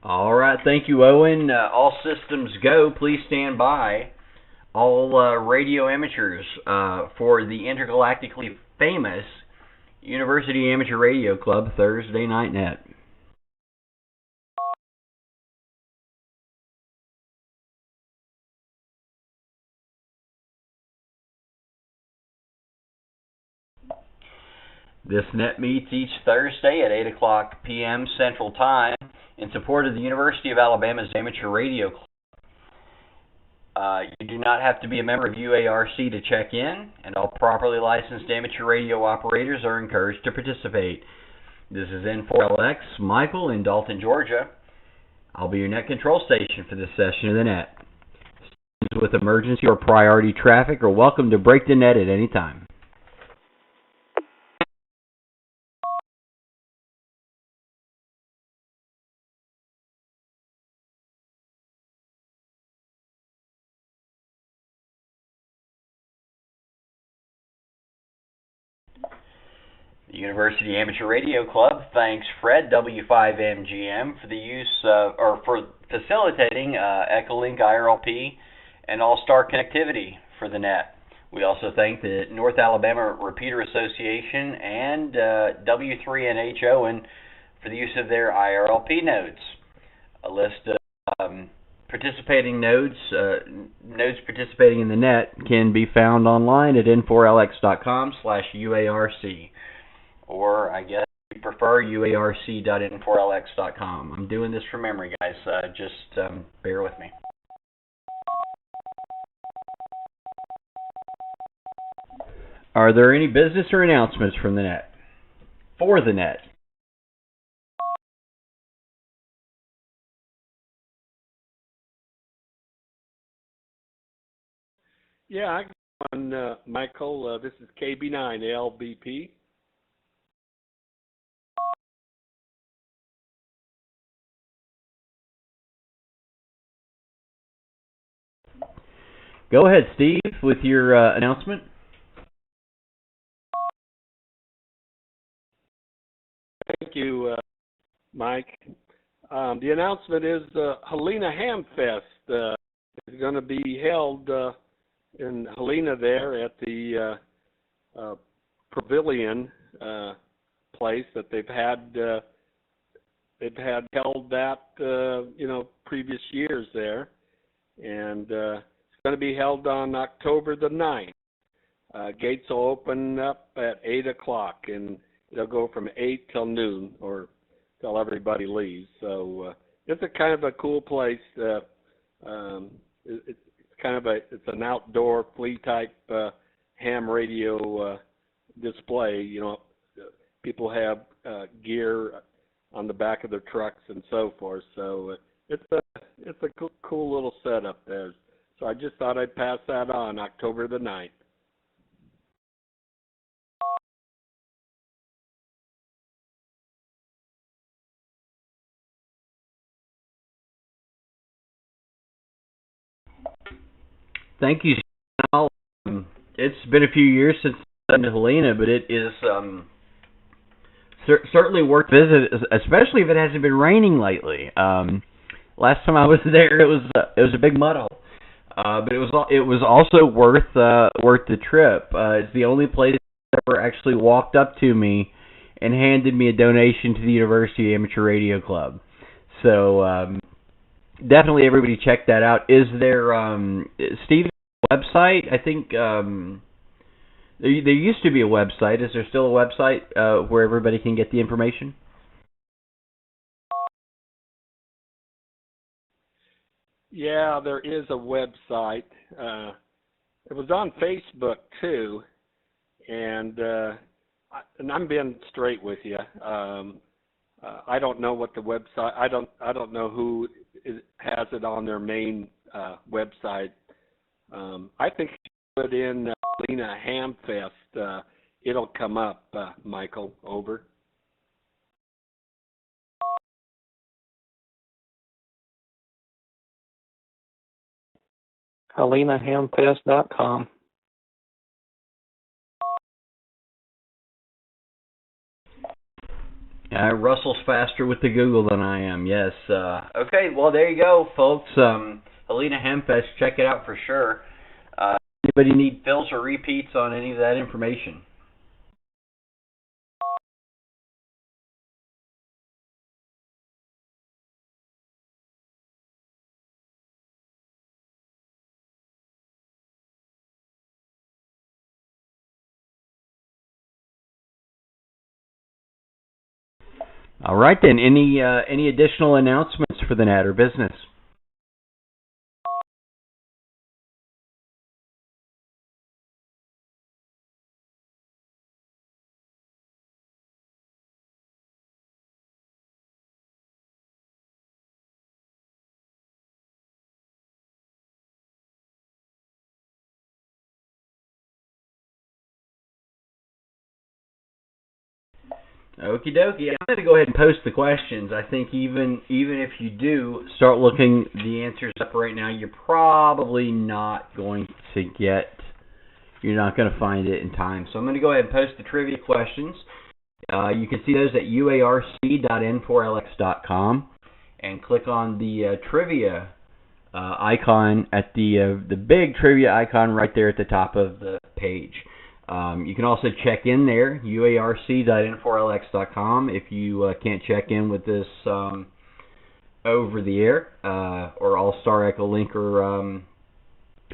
All right, thank you, Owen. All systems go. Please stand by. All radio amateurs for the intergalactically famous University Amateur Radio Club Thursday Night Net. This net meets each Thursday at 8 o'clock p.m. Central Time in support of the University of Alabama's Amateur Radio Club. You do not have to be a member of UARC to check in, and all properly licensed amateur radio operators are encouraged to participate. This is N4LX, Michael in Dalton, Georgia. I'll be your net control station for this session of the net. Students with emergency or priority traffic are welcome to break the net at any time. The University Amateur Radio Club thanks Fred W5MGM for the use or for facilitating Echolink IRLP and All-Star connectivity for the net. We also thank the North Alabama Repeater Association and W3NHO and for the use of their IRLP nodes. A list of participating nodes participating in the net can be found online at n4lx.com/UARC. Or I guess if you prefer, uarc.n4lx.com. I'm doing this from memory, guys. Just bear with me. Are there any business or announcements from the net? For the net? Yeah, I got one, Michael. This is KB9LBP. Go ahead, Steve, with your announcement. Thank you, Mike. The announcement is Helena Hamfest is going to be held in Helena there at the Pavilion place that they've had held that previous years there, and it's going to be held on October the 9th. Gates will open up at 8 o'clock, and they'll go from 8 till noon, or till everybody leaves. So it's a kind of a cool place. It's an outdoor flea type ham radio display. You know, people have gear on the back of their trucks and so forth. So it's a cool little setup there. So I just thought I'd pass that on October the 9th. Thank you. It's been a few years since I've been to Helena, but it is certainly worth visit, especially if it hasn't been raining lately. Last time I was there, it was a big mud hole, but it was also worth the trip. It's the only place that ever actually walked up to me and handed me a donation to the University Amateur Radio Club. So definitely, everybody check that out. Is there Steve's website? I think there used to be a website. Is there still a website where everybody can get the information? Yeah, there is a website. It was on Facebook too, and I'm being straight with you. I don't know what the website. I don't know who has it on their main website. I think if you put in Helena Hamfest, it'll come up. Michael, over. HelenaHamfest.com. Russell's faster with the Google than I am. Yes. Okay. Well, there you go, folks. Helena Hempfest. Check it out for sure. Anybody need fills or repeats on any of that information? All right then. Any additional announcements for the Natter business? Okie dokie. I'm going to go ahead and post the questions. I think even if you do start looking the answers up right now, you're probably not going to you're not going to find it in time. So I'm going to go ahead and post the trivia questions. You can see those at uarc.n4lx.com and click on the trivia icon at the big trivia icon right there at the top of the page. You can also check in there, uarc.n4lx.com, if you can't check in with this over the air, or All-Star Echo Link or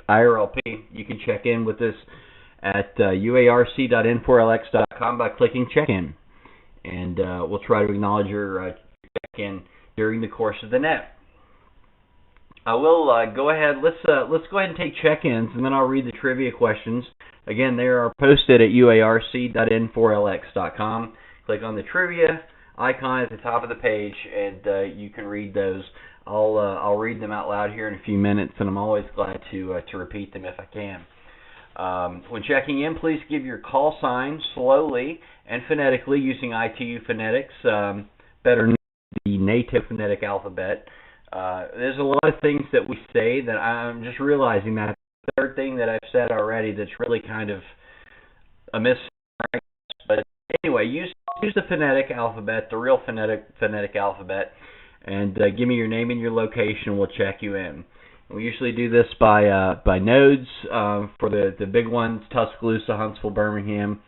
IRLP. You can check in with this at uarc.n4lx.com by clicking check-in. And we'll try to acknowledge your check-in during the course of the net. I will go ahead. Let's go ahead and take check-ins, and then I'll read the trivia questions. Again, they are posted at uarc.n4lx.com. Click on the trivia icon at the top of the page, and you can read those. I'll read them out loud here in a few minutes, and I'm always glad to repeat them if I can. When checking in, please give your call sign slowly and phonetically using ITU phonetics, better known as the native phonetic alphabet. There's a lot of things that we say that I'm just realizing that the third thing that I've said already that's really kind of a miss. But anyway, use the phonetic alphabet, the real phonetic alphabet, and give me your name and your location. We'll check you in. We usually do this by nodes for the big ones: Tuscaloosa, Huntsville, Birmingham,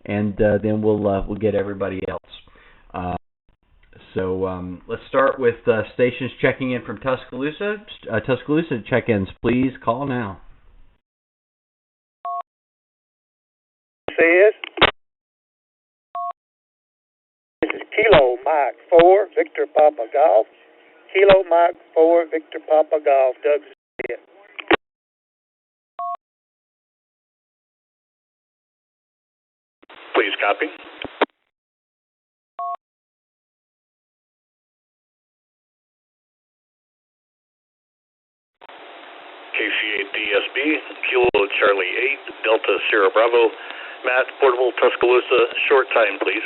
and then we'll get everybody else. So let's start with stations checking in from Tuscaloosa. Tuscaloosa check-ins, please call now. This is Kilo Mike 4, Victor Papa Golf. Kilo Mike 4, Victor Papa Golf, Doug Smith. Please copy. KC8DSB, Kilo Charlie 8, Delta Sierra Bravo. Matt, Portable Tuscaloosa, short time, please.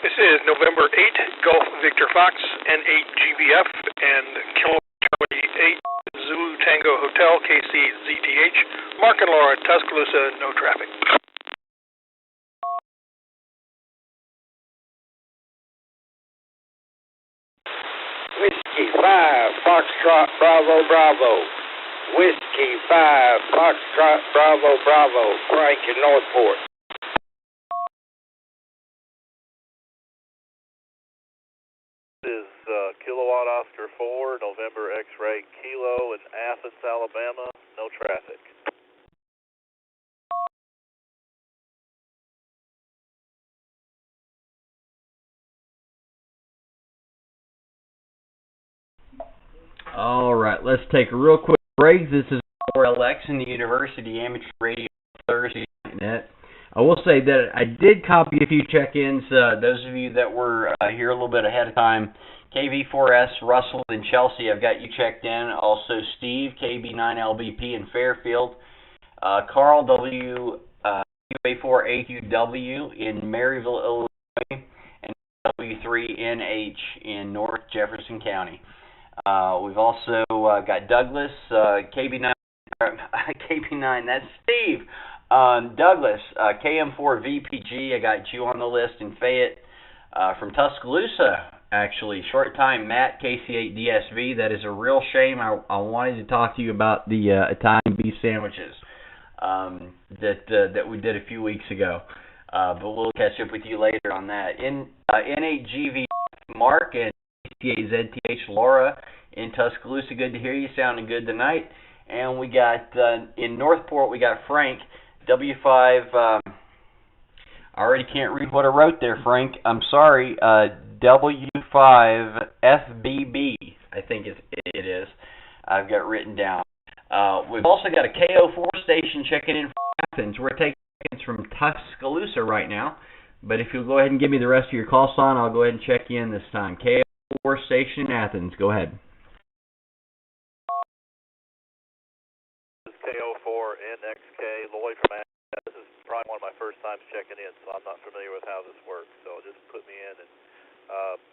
This is November 8, Golf Victor Fox, N8 GBF, and Kilo Charlie 8, Zulu Tango Hotel, KC ZTH. Mark and Laura, Tuscaloosa, no traffic. Whiskey 5, Foxtrot Bravo Bravo. Whiskey 5, Foxtrot Bravo Bravo, Frank in Northport. This is Kilowatt Oscar 4, November X-Ray Kilo in Athens, Alabama, no traffic. All right, let's take a real quick break. This is 4LX in the University Amateur Radio Thursday Net. I will say that I did copy a few check-ins. Those of you that were here a little bit ahead of time, KV4S, Russell, and Chelsea, I've got you checked in. Also, Steve, KB9LBP in Fairfield. Carl W. UA4AQW in Maryville, Illinois, and W3NH in North Jefferson County. We've also got Douglas, KB9, that's Steve, Douglas, KM4VPG, I got you on the list in Fayette. From Tuscaloosa, actually, short time, Matt, KC8DSV. That is a real shame. I wanted to talk to you about the Italian beef sandwiches that we did a few weeks ago. But we'll catch up with you later on that. N8GV, Mark, and KC8ZTH, Laura, in Tuscaloosa. Good to hear you. Sounding good tonight. And we got, in Northport, we got Frank, W5, I already can't read what I wrote there, Frank. I'm sorry. W5FBB, I think it is. I've got written down. We've also got a KO4 station checking in from Athens. We're taking from Tuscaloosa right now. But if you'll go ahead and give me the rest of your call sign, I'll go ahead and check you in this time. KO4 station in Athens. Go ahead. This is KO4NXK, Lloyd from Athens. This is probably one of my first times checking in, so I'm not familiar with how this works. So just put me in, and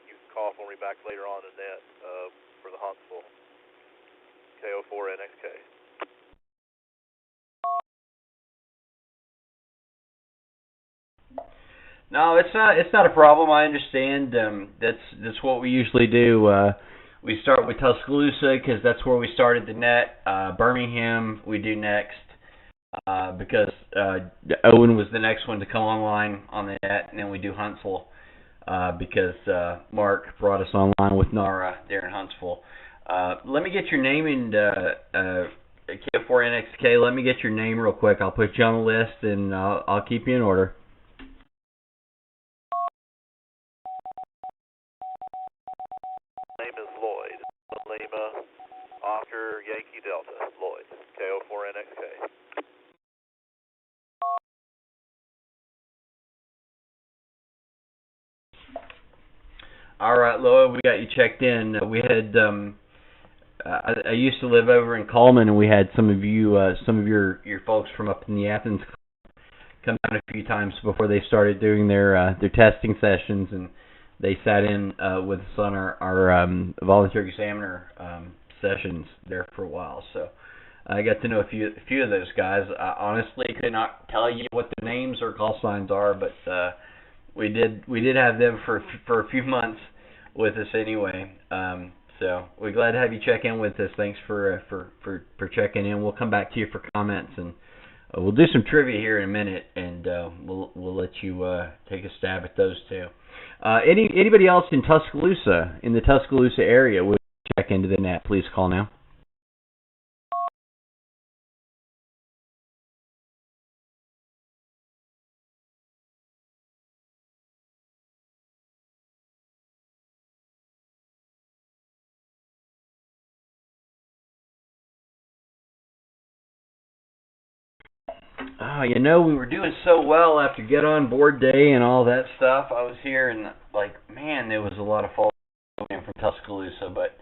you can call for me back later on in that for the Huntsville. KO4NXK. No, it's not a problem. I understand. That's what we usually do. We start with Tuscaloosa because that's where we started the net. Birmingham we do next. Because Owen was the next one to come online on the net, and then we do Huntsville because Mark brought us online with Nara there in Huntsville. Let me get your name and K4NXK. Let me get your name real quick. I'll put you on the list, and I'll keep you in order. Name is Lloyd. Lima, Oscar, Yankee Delta. Lloyd. KO4NXK. All right, Lloyd, we got you checked in. We had I used to live over in Coleman, and we had some of your folks from up in the Athens come down a few times before they started doing their testing sessions, and they sat in with us on our volunteer examiner sessions there for a while. So I got to know a few of those guys. I honestly could not tell you what the names or call signs are, but we did have them for a few months with us anyway. So we're glad to have you check in with us. Thanks for checking in. We'll come back to you for comments, and we'll do some trivia here in a minute, and we'll let you take a stab at those too. Anybody else in Tuscaloosa, in the Tuscaloosa area, would check into the net? Please call now. Oh, we were doing so well after Get On Board Day and all that stuff. I was here, and man, there was a lot of folks coming from Tuscaloosa, but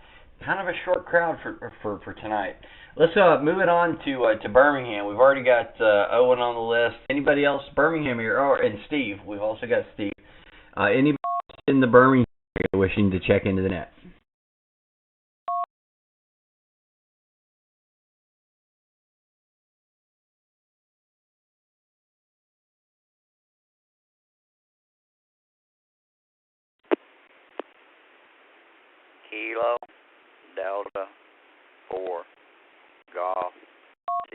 kind of a short crowd for tonight. Let's move it on to Birmingham. We've already got Owen on the list. Anybody else Birmingham here? Oh, and Steve. We've also got Steve. Anybody else in the Birmingham area wishing to check into the net? Kilo, Delta, 4, Golf,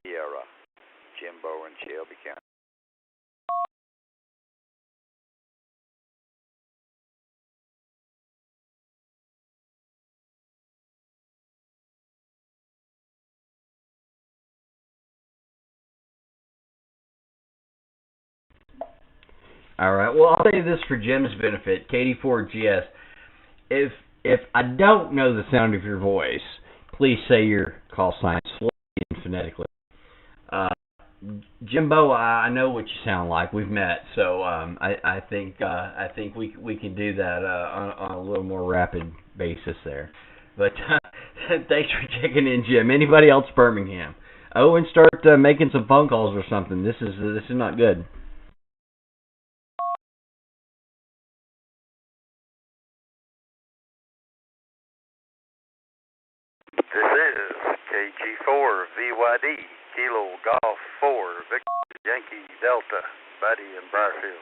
Sierra, Jimbo in Shelby County. All right. Well, I'll say this for Jim's benefit, KD4GS. If I don't know the sound of your voice, please say your call sign slowly and phonetically. Jimbo, I know what you sound like. We've met, so I think we can do that on a little more rapid basis there. But thanks for checking in, Jim. Anybody else Birmingham? Oh, and start making some phone calls or something. This is not good. This is KG4VYD, Kilo Golf 4, Victor Yankee Delta, Buddy in Briarfield.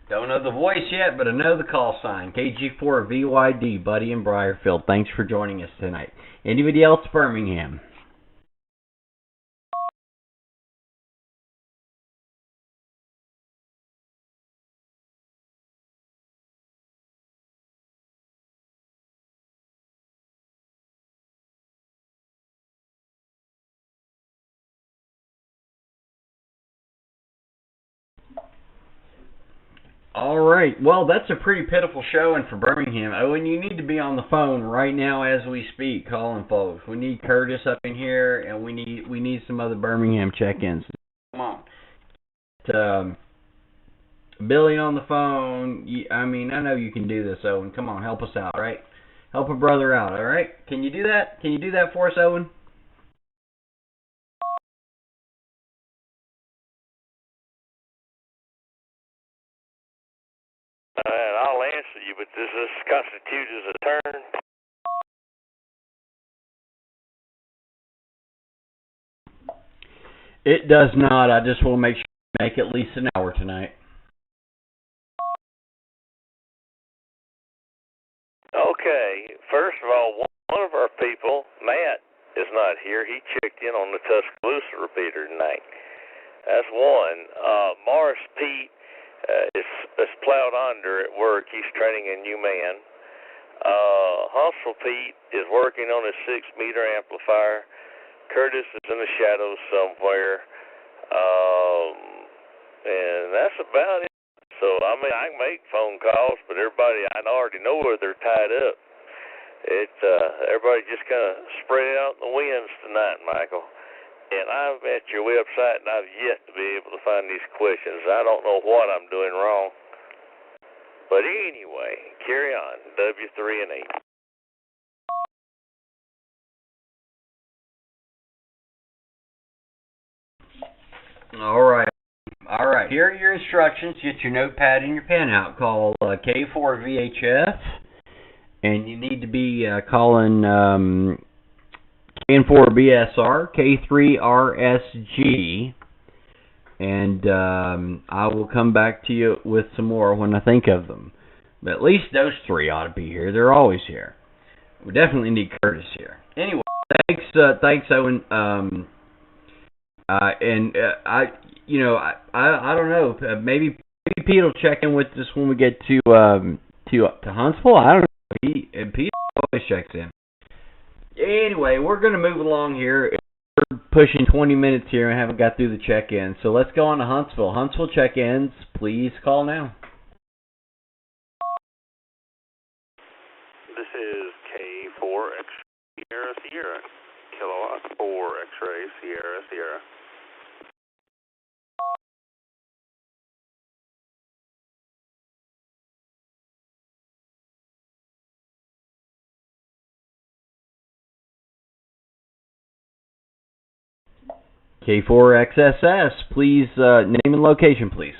Don't know the voice yet, but I know the call sign. KG4VYD, Buddy in Briarfield. Thanks for joining us tonight. Anybody else, Birmingham? All right. Well, that's a pretty pitiful showing for Birmingham. Owen, you need to be on the phone right now as we speak, calling folks. We need Curtis up in here, and we need some other Birmingham check-ins. Come on. Billy on the phone. I mean, I know you can do this, Owen. Come on, help us out, all right? Help a brother out, all right? Can you do that? Can you do that for us, Owen? I'll answer you, but does this constitute as a turn? It does not. I just will make sure to make at least an hour tonight. Okay. First of all, one of our people, Matt, is not here. He checked in on the Tuscaloosa repeater tonight. That's one. Morris Pete is plowed under at work. He's training a new man. Huntsville Pete is working on his 6-meter amplifier. Curtis is in the shadows somewhere. And that's about it. So, I mean, I can make phone calls, but everybody, I already know where they're tied up. Everybody just kind of spread out in the winds tonight, Michael. And I'm at your website, and I've yet to be able to find these questions. I don't know what I'm doing wrong. But anyway, carry on. W3 and 8. All right. All right. Here are your instructions. Get your notepad and your pen out. Call K4VHF, and you need to be calling K4BSR, K3RSG, and I will come back to you with some more when I think of them. But at least those three ought to be here. They're always here. We definitely need Curtis here. Anyway, thanks, Owen. I don't know. Maybe Pete will check in with us when we get to Huntsville. I don't know. Pete always checks in. Anyway, we're going to move along here. We're pushing 20 minutes here and haven't got through the check-in. So let's go on to Huntsville. Huntsville check-ins, please call now. This is K4 X-Ray Sierra Sierra, Kilowatt 4 X-Ray Sierra Sierra. K4XSS, please, name and location, please.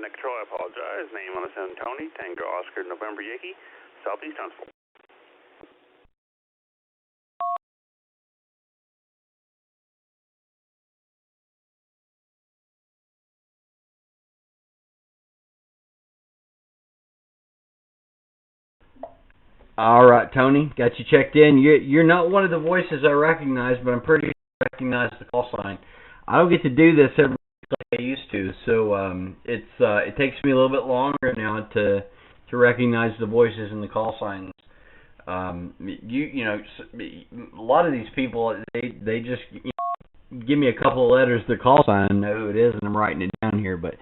Nick Troy, I apologize. Name on the San Tony, Tango Oscar, November Yankee, Southeast Huntsville. All right, Tony, got you checked in. You're not one of the voices I recognize, but I'm pretty sure I recognize the call sign. I don't get to do this every week like I used to, so it takes me a little bit longer now to recognize the voices and the call signs. You know, a lot of these people they just give me a couple of letters, the call sign, I know who it is, and I'm writing it down here, but.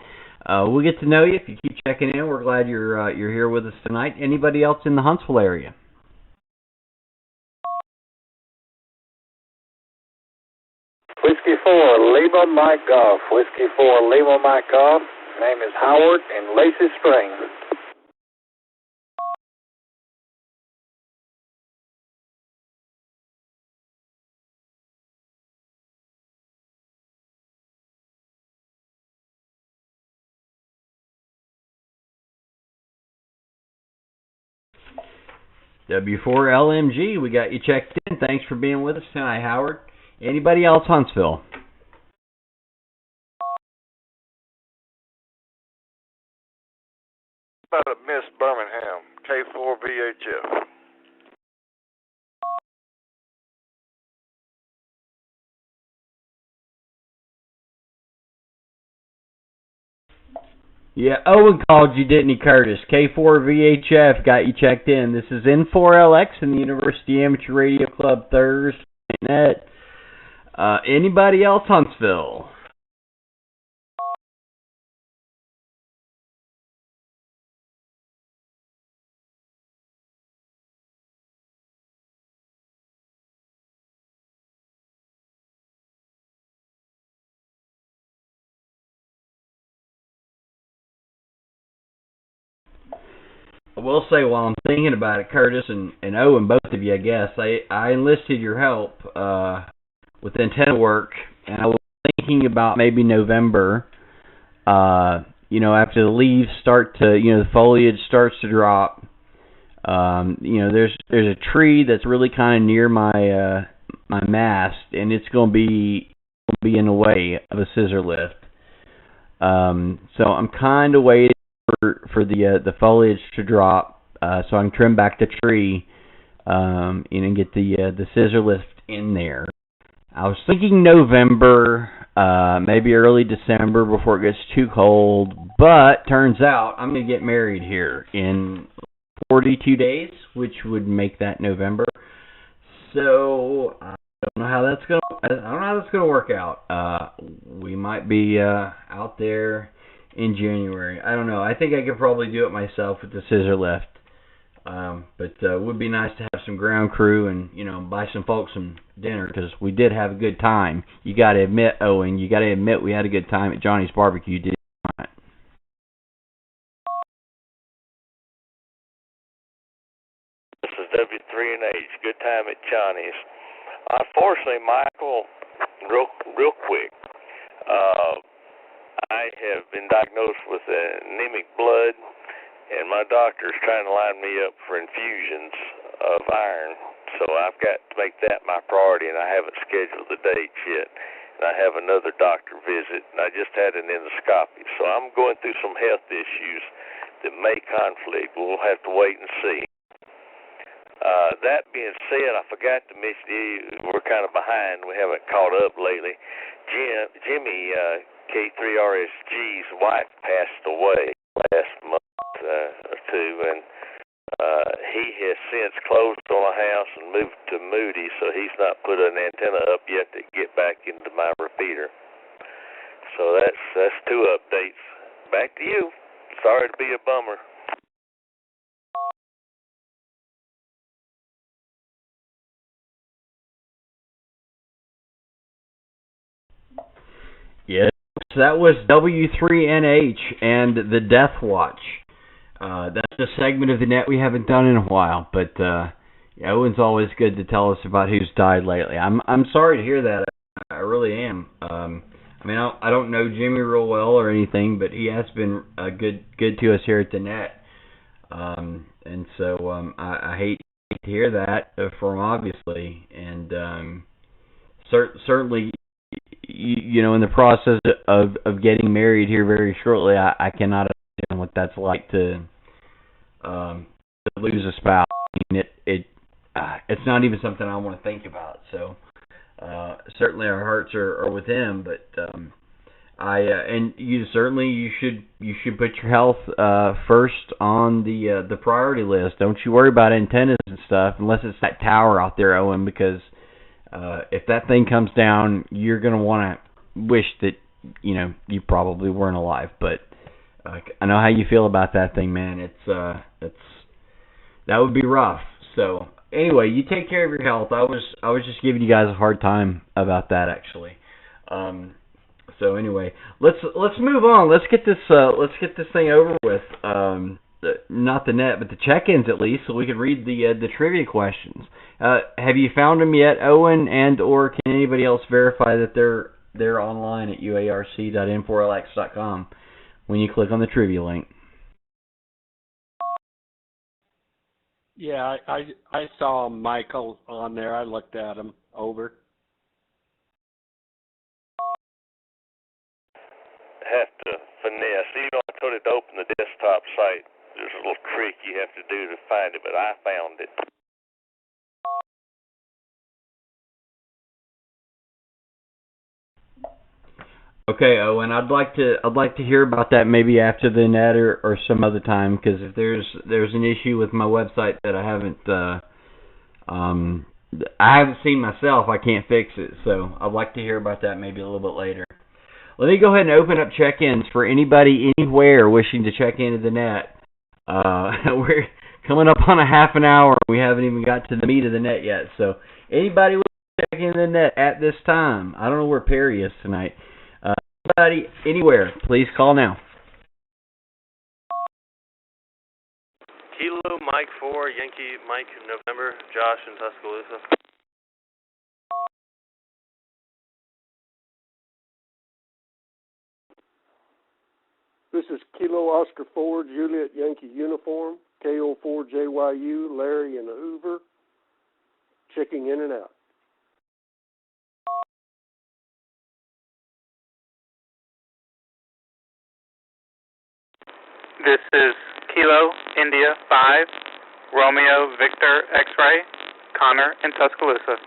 We'll get to know you if you keep checking in. We're glad you're here with us tonight. Anybody else in the Huntsville area? Whiskey 4, Lima Mike Golf. Whiskey 4, Lima Mike Golf. Name is Howard in Lacey Springs. W4LMG, we got you checked in. Thanks for being with us tonight, Howard. Anybody else, Huntsville? About a Miss Birmingham, K4 VHF. Yeah, Owen called you, didn't he, Curtis? K4 VHF got you checked in. This is N4LX in the University Amateur Radio Club Thursday night. Anybody else, Huntsville? I will say, while I'm thinking about it, Curtis and Owen, both of you, I guess, I enlisted your help with antenna work, and I was thinking about maybe November, after the leaves start to, the foliage starts to drop. There's a tree that's really kind of near my mast, and it's going to be in the way of a scissor lift. So I'm kind of waiting for the foliage to drop, so I can trim back the tree, and get the scissor lift in there. I was thinking November, maybe early December before it gets too cold, but turns out I'm going to get married here in 42 days, which would make that November. So I don't know how that's going to work out. We might be out there in January. I don't know. I think I could probably do it myself with the scissor lift. But it would be nice to have some ground crew and, buy some folks some dinner, because we did have a good time. You got to admit, Owen, we had a good time at Johnny's Barbecue, did you not? This is W3NH. Good time at Johnny's. Unfortunately, Michael, real quick, I have been diagnosed with anemic blood, and my doctor is trying to line me up for infusions of iron. So I've got to make that my priority, and I haven't scheduled the dates yet. And I have another doctor visit, and I just had an endoscopy. So I'm going through some health issues that may conflict. We'll have to wait and see. That being said, I forgot to mention to you, we're kind of behind. We haven't caught up lately. Jimmy K3RSG's wife passed away last month or two, and he has since closed on a house and moved to Moody, so he's not put an antenna up yet to get back into my repeater. So that's two updates. Back to you. Sorry to be a bummer. Yes, that was W3NH and the Death Watch. That's a segment of the net we haven't done in a while, but Owen's always good to tell us about who's died lately. I'm sorry to hear that. I really am. I don't know Jimmy real well or anything, but he has been good to us here at the net. And so I hate to hear that from him, obviously, and certainly. In the process of getting married here very shortly, I cannot understand what that's like to lose a spouse. I mean, it's not even something I want to think about. So certainly our hearts are with him, but and you should put your health first on the priority list. Don't you worry about antennas and stuff unless it's that tower out there, Owen, because if that thing comes down, you're going to want to wish that, you probably weren't alive. But I know how you feel about that thing, man. It's that would be rough. So anyway, you take care of your health. I was just giving you guys a hard time about that, actually. So anyway, let's move on. Let's get this thing over with. Not the net, but the check-ins at least, so we can read the trivia questions. Have you found them yet, Owen, and or can anybody else verify that they're online at uarc.n4lx.com when you click on the trivia link? Yeah, I saw Michael on there. I looked at him. Over. Have to finesse. Even I told it to open the desktop site. There's a little trick you have to do to find it, but I found it. Okay, Owen, I'd like to hear about that maybe after the net or some other time, because if there's an issue with my website that I haven't seen myself, I can't fix it. So I'd like to hear about that maybe a little bit later. Let me go ahead and open up check-ins for anybody anywhere wishing to check into the net. We're coming up on a half an hour. We haven't even got to the meat of the net yet. So anybody wishing to check into the net at this time, I don't know where Perry is tonight. Anybody anywhere, please call now. Kilo Mike 4, Yankee Mike November, Josh in Tuscaloosa. This is Kilo Oscar 4, Juliet Yankee Uniform, KO4JYU, Larry in Hoover, checking in and out. This is Kilo India 5, Romeo Victor X-Ray, Connor in Tuscaloosa.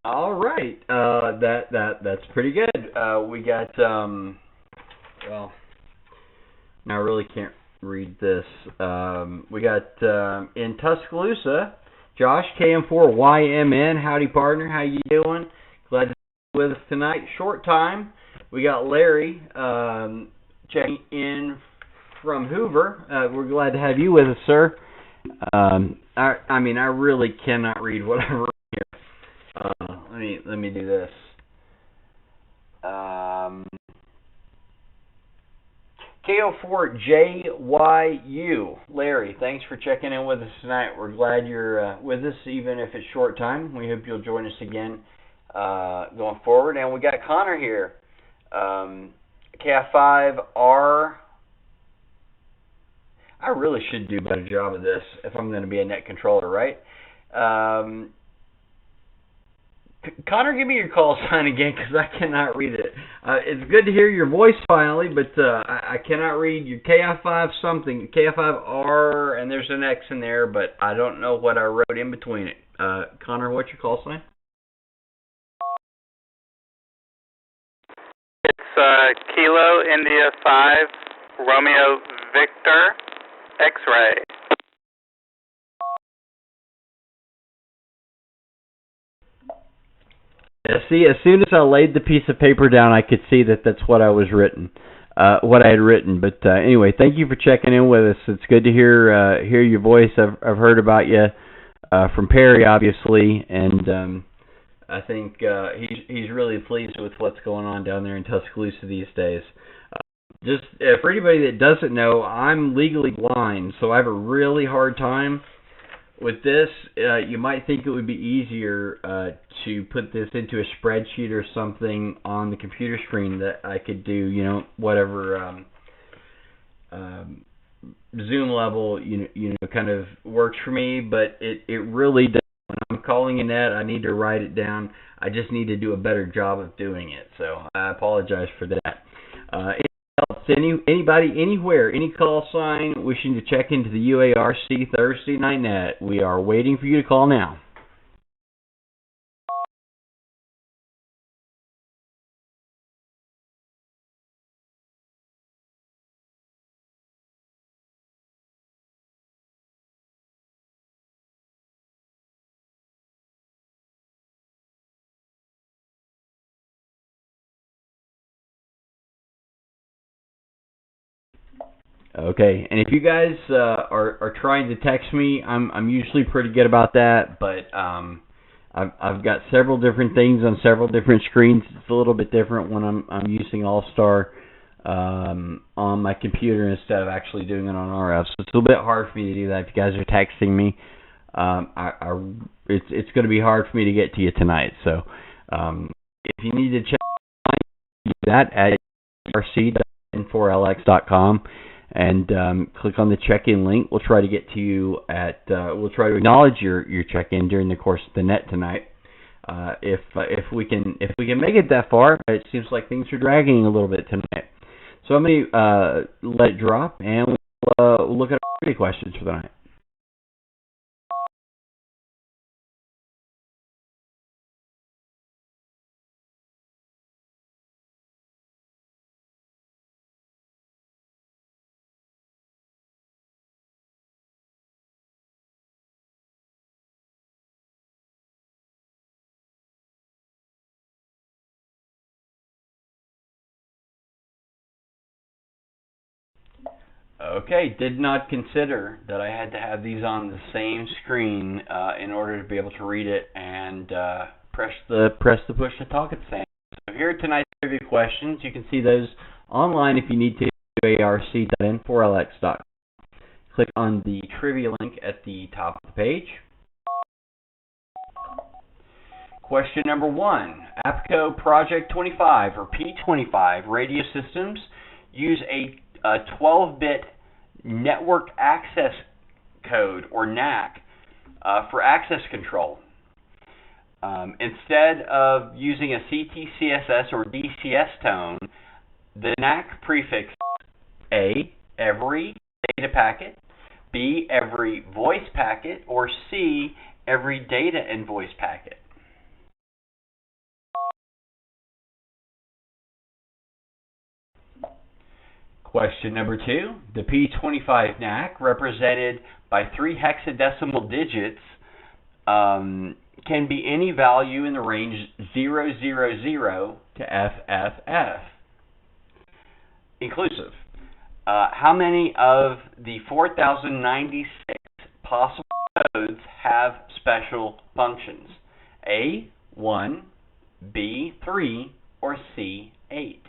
All right, that's pretty good. We got well, now I really can't read this. We got in Tuscaloosa, Josh KM4YMN. Howdy, partner. How you doing? Glad to be with us tonight. Short time. We got Larry checking in from Hoover. We're glad to have you with us, sir. I mean, I really cannot read what I wrote here. Let me do this. KO4JYU. Larry, thanks for checking in with us tonight. We're glad you're with us, even if it's short time. We hope you'll join us again going forward. And we got Connor here. KF5R. I really should do a better job of this if I'm going to be a net controller, right? Connor, give me your call sign again, because I cannot read it. It's good to hear your voice finally, but I cannot read your KF5 something, KF5R, and there's an X in there, but I don't know what I wrote in between it. Connor, what's your call sign? It's Kilo India 5, Romeo Victor X-Ray. See, as soon as I laid the piece of paper down, I could see that that's what I had written. But anyway, thank you for checking in with us. It's good to hear your voice. I've heard about you from Perry, obviously, and I think he's really pleased with what's going on down there in Tuscaloosa these days. Just for anybody that doesn't know, I'm legally blind, so I have a really hard time with this. You might think it would be easier to put this into a spreadsheet or something on the computer screen that I could do, whatever Zoom level, kind of works for me. But it really does. When I'm calling a net, I need to write it down. I just need to do a better job of doing it. So I apologize for that. Anybody, anywhere, any call sign wishing to check into the UARC Thursday Night Net, we are waiting for you to call now. Okay, and if you guys are trying to text me, I'm usually pretty good about that, but I've got several different things on several different screens. It's a little bit different when I'm using All-Star on my computer instead of actually doing it on RF. So it's a little bit hard for me to do that. If you guys are texting me, it's going to be hard for me to get to you tonight. So if you need to check that at rc.n4lx.com and click on the check-in link. We'll try to get to you we'll try to acknowledge your check-in during the course of the net tonight. If we can make it that far, it seems like things are dragging a little bit tonight. So I'm going to let it drop, and we'll look at our questions for the night. Okay, did not consider that I had to have these on the same screen in order to be able to read it and press the push to talk at the same. So here are tonight's trivia questions. You can see those online if you need to. arc.n4lx.com. Click on the trivia link at the top of the page. Question number 1. APCO Project 25 or P25 radio systems use a 12-bit network access code, or NAC, for access control. Instead of using a CTCSS or DCS tone, the NAC prefixes A, every data packet, B, every voice packet, or C, every data and voice packet. Question number 2. The P25 NAC, represented by 3 hexadecimal digits, can be any value in the range 000 to FFF, inclusive. How many of the 4,096 possible codes have special functions? A, 1, B, 3, or C, 8?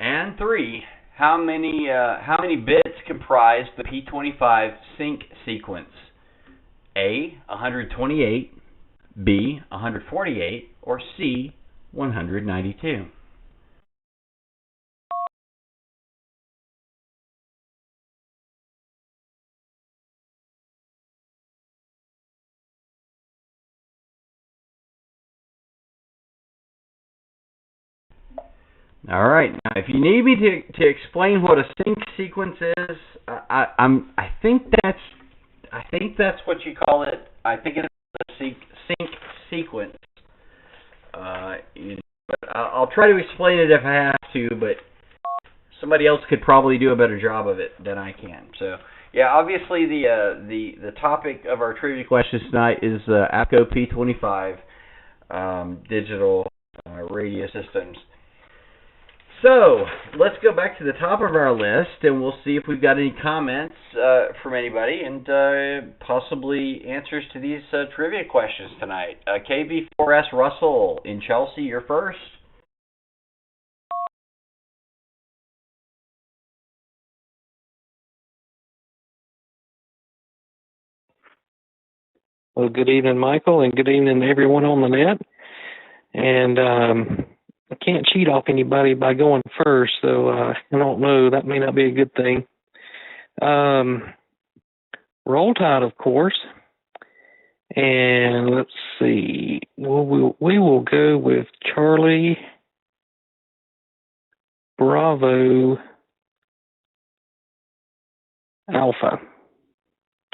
And 3, how many bits comprise the P25 sync sequence? A, 128, B, 148, or C, 192? All right. Now, if you need me to explain what a sync sequence is, I think that's what you call it. I think it's a sync sequence. But I'll try to explain it if I have to, but somebody else could probably do a better job of it than I can. So, yeah, obviously the topic of our trivia questions tonight is APCO P25 digital radio systems. So, let's go back to the top of our list, and we'll see if we've got any comments from anybody, and possibly answers to these trivia questions tonight. KB4S Russell in Chelsea, you're first. Well, good evening, Michael, and good evening to everyone on the net. And I can't cheat off anybody by going first, so I don't know. That may not be a good thing. Roll Tide, of course. And let's see. We will go with Charlie Bravo Alpha.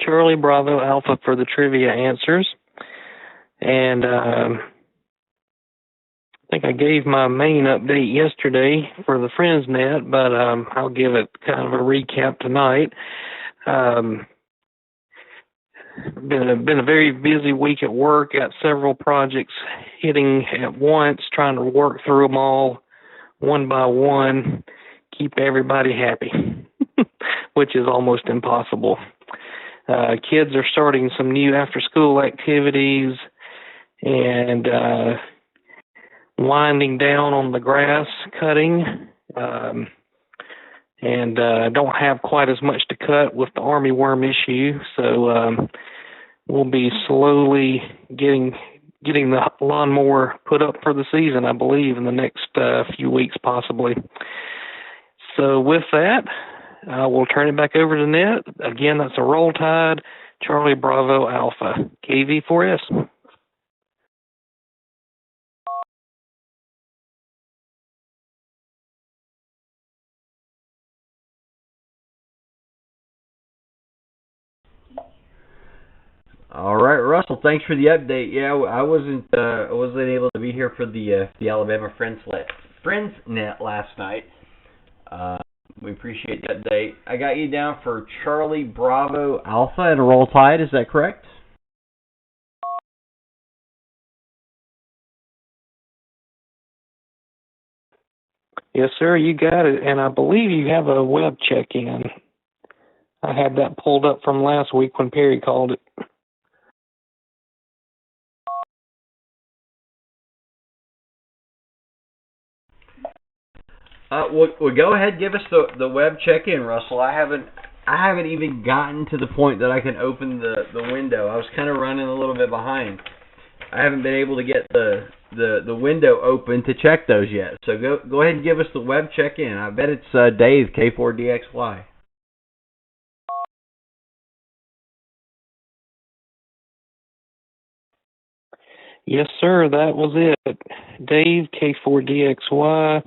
Charlie Bravo Alpha for the trivia answers. And I think I gave my main update yesterday for the Friends Net, but I'll give it kind of a recap tonight. Been a very busy week at work. Got several projects hitting at once, trying to work through them all one by one, keep everybody happy, which is almost impossible. Kids are starting some new after-school activities and winding down on the grass cutting. And don't have quite as much to cut with the armyworm issue, so we'll be slowly getting the lawnmower put up for the season, I believe, in the next few weeks, possibly. So with that, we'll turn it back over to Ned. Again, that's a Roll Tide, Charlie Bravo Alpha, KV4S. All right, Russell. Thanks for the update. Yeah, I wasn't able to be here for the Alabama FriendsNet last night. We appreciate the update. I got you down for Charlie Bravo Alpha and a Roll Tide. Is that correct? Yes, sir. You got it. And I believe you have a web check-in. I had that pulled up from last week when Perry called it. Well, go ahead, give us the web check-in, Russell. I haven't even gotten to the point that I can open the window. I was kind of running a little bit behind. I haven't been able to get the window open to check those yet. So go ahead and give us the web check-in. I bet it's Dave, K4DXY. Yes, sir. That was it. Dave, K4DXY.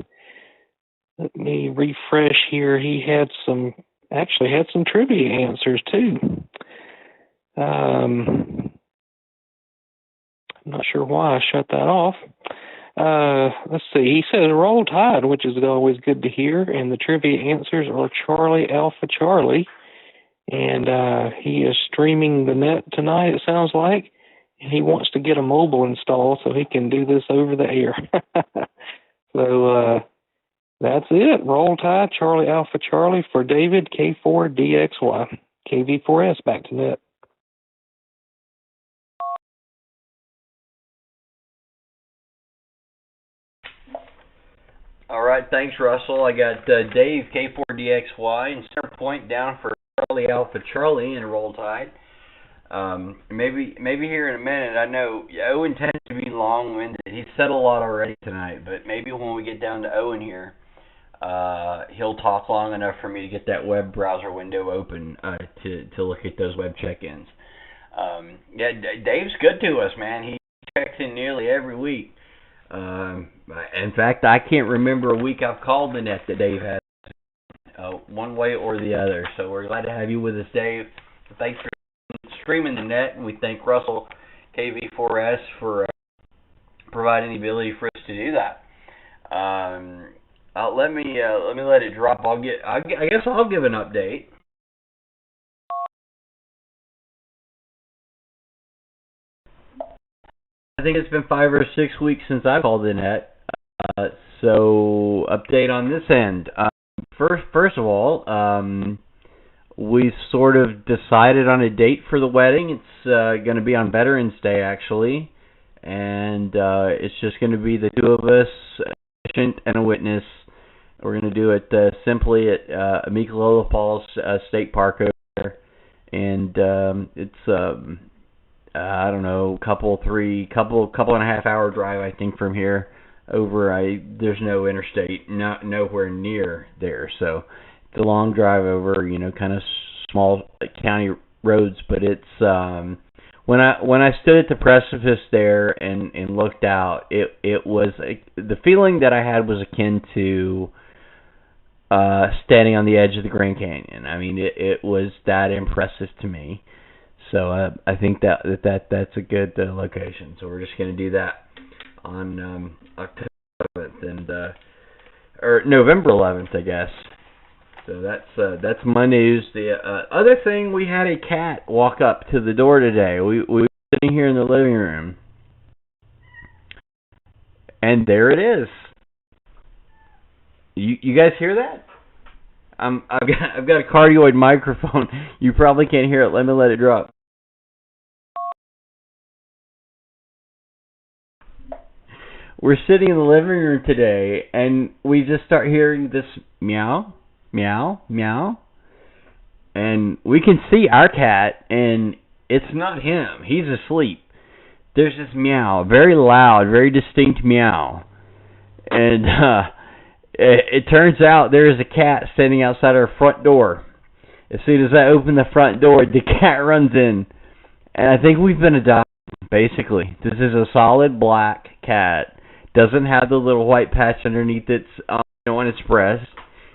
Let me refresh here. He actually had some trivia answers too. I'm not sure why I shut that off. Let's see. He says Roll Tide, which is always good to hear, and the trivia answers are Charlie Alpha Charlie. And he is streaming the net tonight, it sounds like, and he wants to get a mobile installed so he can do this over the air. So that's it. Roll Tide, Charlie Alpha Charlie for David, K4DXY. KV4S, back to net. All right, thanks, Russell. I got Dave, K4DXY, and center point down for Charlie Alpha Charlie and Roll Tide. Maybe here in a minute. I know Owen tends to be long-winded. He's said a lot already tonight, but maybe when we get down to Owen here, he'll talk long enough for me to get that web browser window open to look at those web check-ins. Yeah, Dave's good to us, man. He checks in nearly every week. In fact, I can't remember a week I've called the net that Dave has, one way or the other. So we're glad to have you with us, Dave. Thanks for streaming the net, and we thank Russell KV4S for providing the ability for us to do that. Let me let it drop. I guess I'll give an update. I think it's been 5 or 6 weeks since I called the net. So update on this end. First of all, we sort of decided on a date for the wedding. It's going to be on Veterans Day, actually, and it's just going to be the two of us, a patient and a witness. We're going to do it simply at Miqualola Falls State Park over there, and it's I don't know, couple and a half hour drive, I think, from here over. There's no interstate, nowhere near there, so it's a long drive over, kind of small county roads. But it's when I stood at the precipice there and looked out, it was the feeling that I had was akin to standing on the edge of the Grand Canyon. I mean, it was that impressive to me. So I think that's a good location. So we're just going to do that on October 11th or November 11th, I guess. So that's my news. The other thing, we had a cat walk up to the door today. We were sitting here in the living room, and there it is. You guys hear that? I've got a cardioid microphone. You probably can't hear it. Let me let it drop. We're sitting in the living room today, and we just start hearing this meow, meow, meow. And we can see our cat, and it's not him. He's asleep. There's this meow, very loud, very distinct meow. And it turns out there is a cat standing outside our front door. As soon as I open the front door, the cat runs in. And I think we've been adopted, basically. This is a solid black cat. Doesn't have the little white patch underneath its on its breast.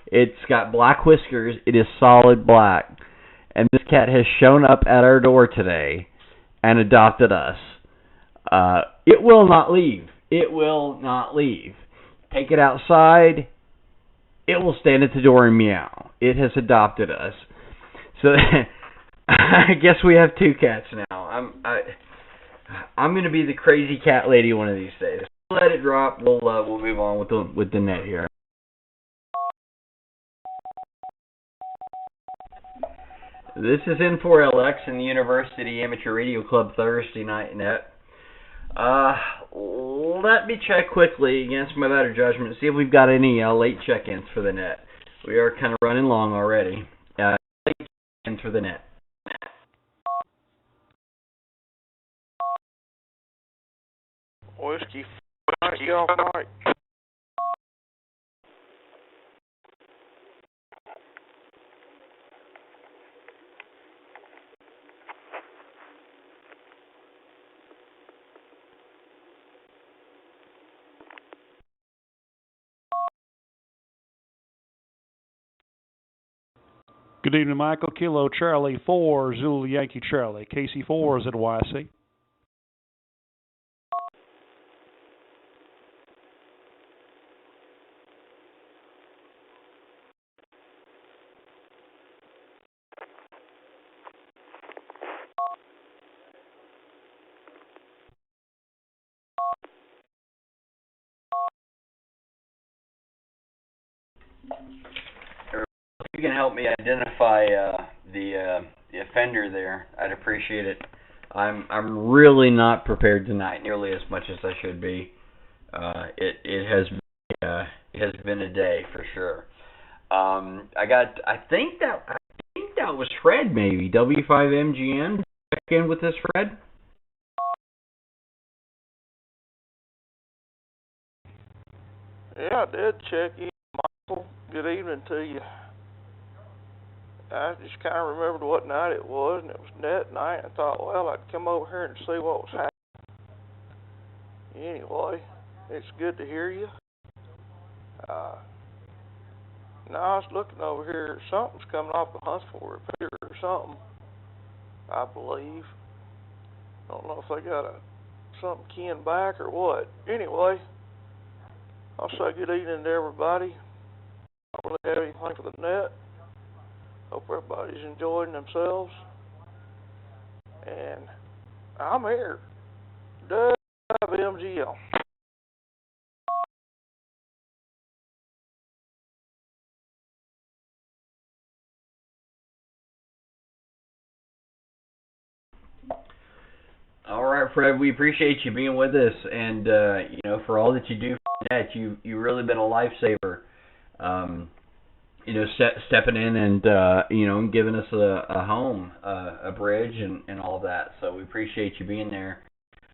It's got black whiskers. It is solid black. And this cat has shown up at our door today and adopted us. It will not leave. It will not leave. Take it outside. It will stand at the door and meow. It has adopted us. So I guess we have two cats now. I'm going to be the crazy cat lady one of these days. Let it drop. We'll move on with the net here. This is N4LX in the University Amateur Radio Club Thursday Night Net. Let me check quickly against my better judgment, see if we've got any late check-ins for the net. We are kind of running long already. Late check-ins for the net. Whiskey, y'all right. Good evening, Michael. Kilo Charlie 4, Zulu Yankee Charlie. KC4 is at YC. If you can help me identify the offender there, I'd appreciate it. I'm really not prepared tonight, nearly as much as I should be. It has been a day for sure. I think that was Fred, maybe W5MGM. Check in with this, Fred. Yeah, I did check in, Michael. Good evening to you. I just kind of remembered what night it was, and it was net night. I thought, well, I'd come over here and see what was happening. Anyway, it's good to hear you. Now, I was looking over here. Something's coming off the Huntsville repeater or something, I believe. I don't know if they got something keying back or what. Anyway, I'll say good evening to everybody. I don't really have anything for the net. Hope everybody's enjoying themselves. And I'm here. WMGL. All right, Fred, we appreciate you being with us, and for all that you do for the net, you've really been a lifesaver. Stepping in and giving us a home, a bridge, and all of that. So we appreciate you being there.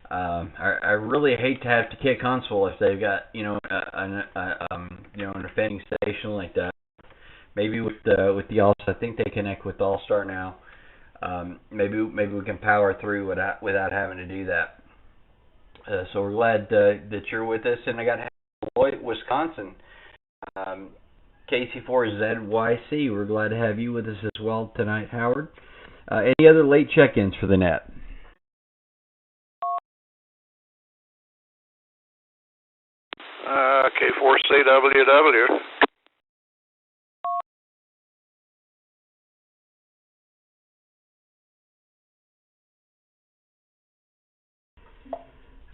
I really hate to have to kick Huntsville if they've got an offending station like that. Maybe with the All, I think they connect with All Star now. Maybe we can power through without having to do that. So we're glad that you're with us, and I got Lloyd, Wisconsin. KC4ZYC, we're glad to have you with us as well tonight, Howard. Any other late check-ins for the net? K4CWW.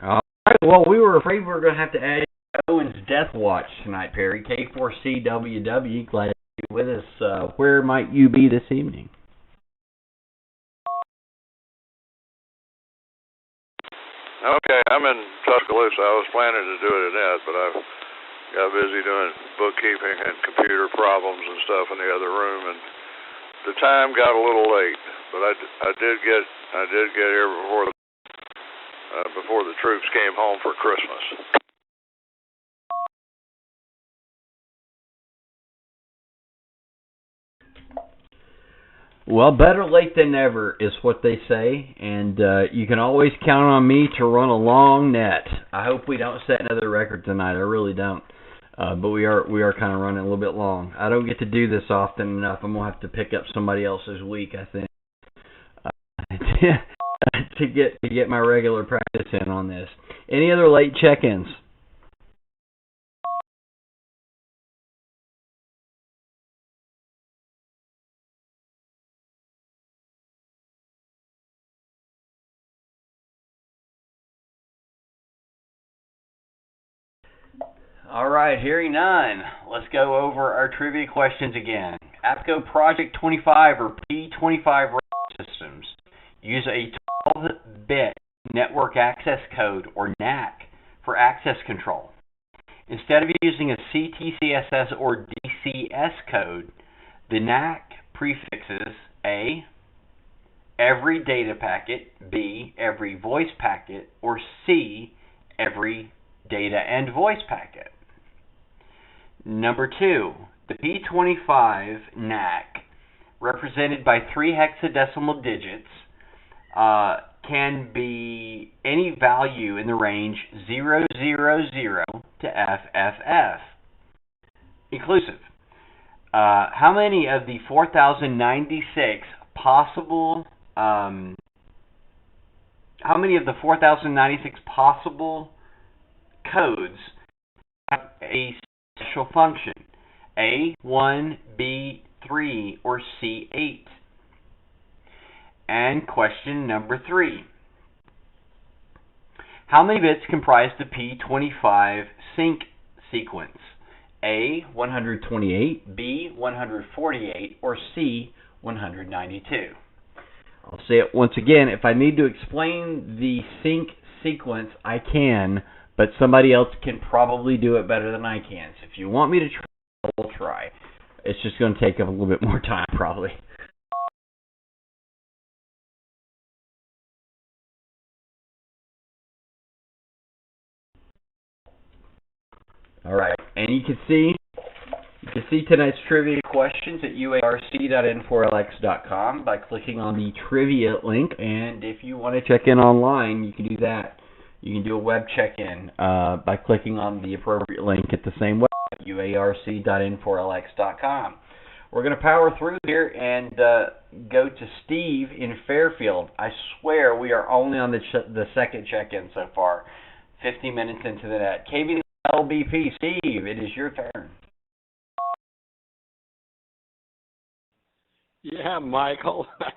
All right, well, we were afraid we were going to have to add Owen's Death Watch tonight, Perry. K4CWW, glad be with us. Where might you be this evening? Okay, I'm in Tuscaloosa. I was planning to do it at that, but I got busy doing bookkeeping and computer problems and stuff in the other room, and the time got a little late. But I did get here before the troops came home for Christmas. Well, better late than never is what they say, and you can always count on me to run a long net. I hope we don't set another record tonight. I really don't, but we are kind of running a little bit long. I don't get to do this often enough. I'm gonna have to pick up somebody else's week, I think, to get my regular practice in on this. Any other late check-ins? All right, hearing none, let's go over our trivia questions again. APCO Project 25 or P25 systems use a 12-bit network access code or NAC for access control. Instead of using a CTCSS or DCS code, the NAC prefixes A, every data packet, B, every voice packet, or C, every data and voice packet. Number 2, the P25 NAC, represented by 3 hexadecimal digits, can be any value in the range 000 to FFF, inclusive. How many of the 4,096 possible codes have a special function? A, 1, B, 3, or C8? And question number 3. How many bits comprise the P25 sync sequence? A, 128, B, 148, or C, 192? I'll say it once again. If I need to explain the sync sequence, I can, but somebody else can probably do it better than I can. So if you want me to try, I'll try. It's just going to take up a little bit more time, probably. All right, and you can see tonight's trivia questions at uarc.n4lx.com by clicking on the trivia link. And if you want to check in online, you can do that. You can do a web check-in by clicking on the appropriate link at the same website, uarc.n4lx.com. We're going to power through here and go to Steve in Fairfield. I swear we are only on the second check-in so far, 50 minutes into the net. KVLBP, Steve, it is your turn. Yeah, Michael. I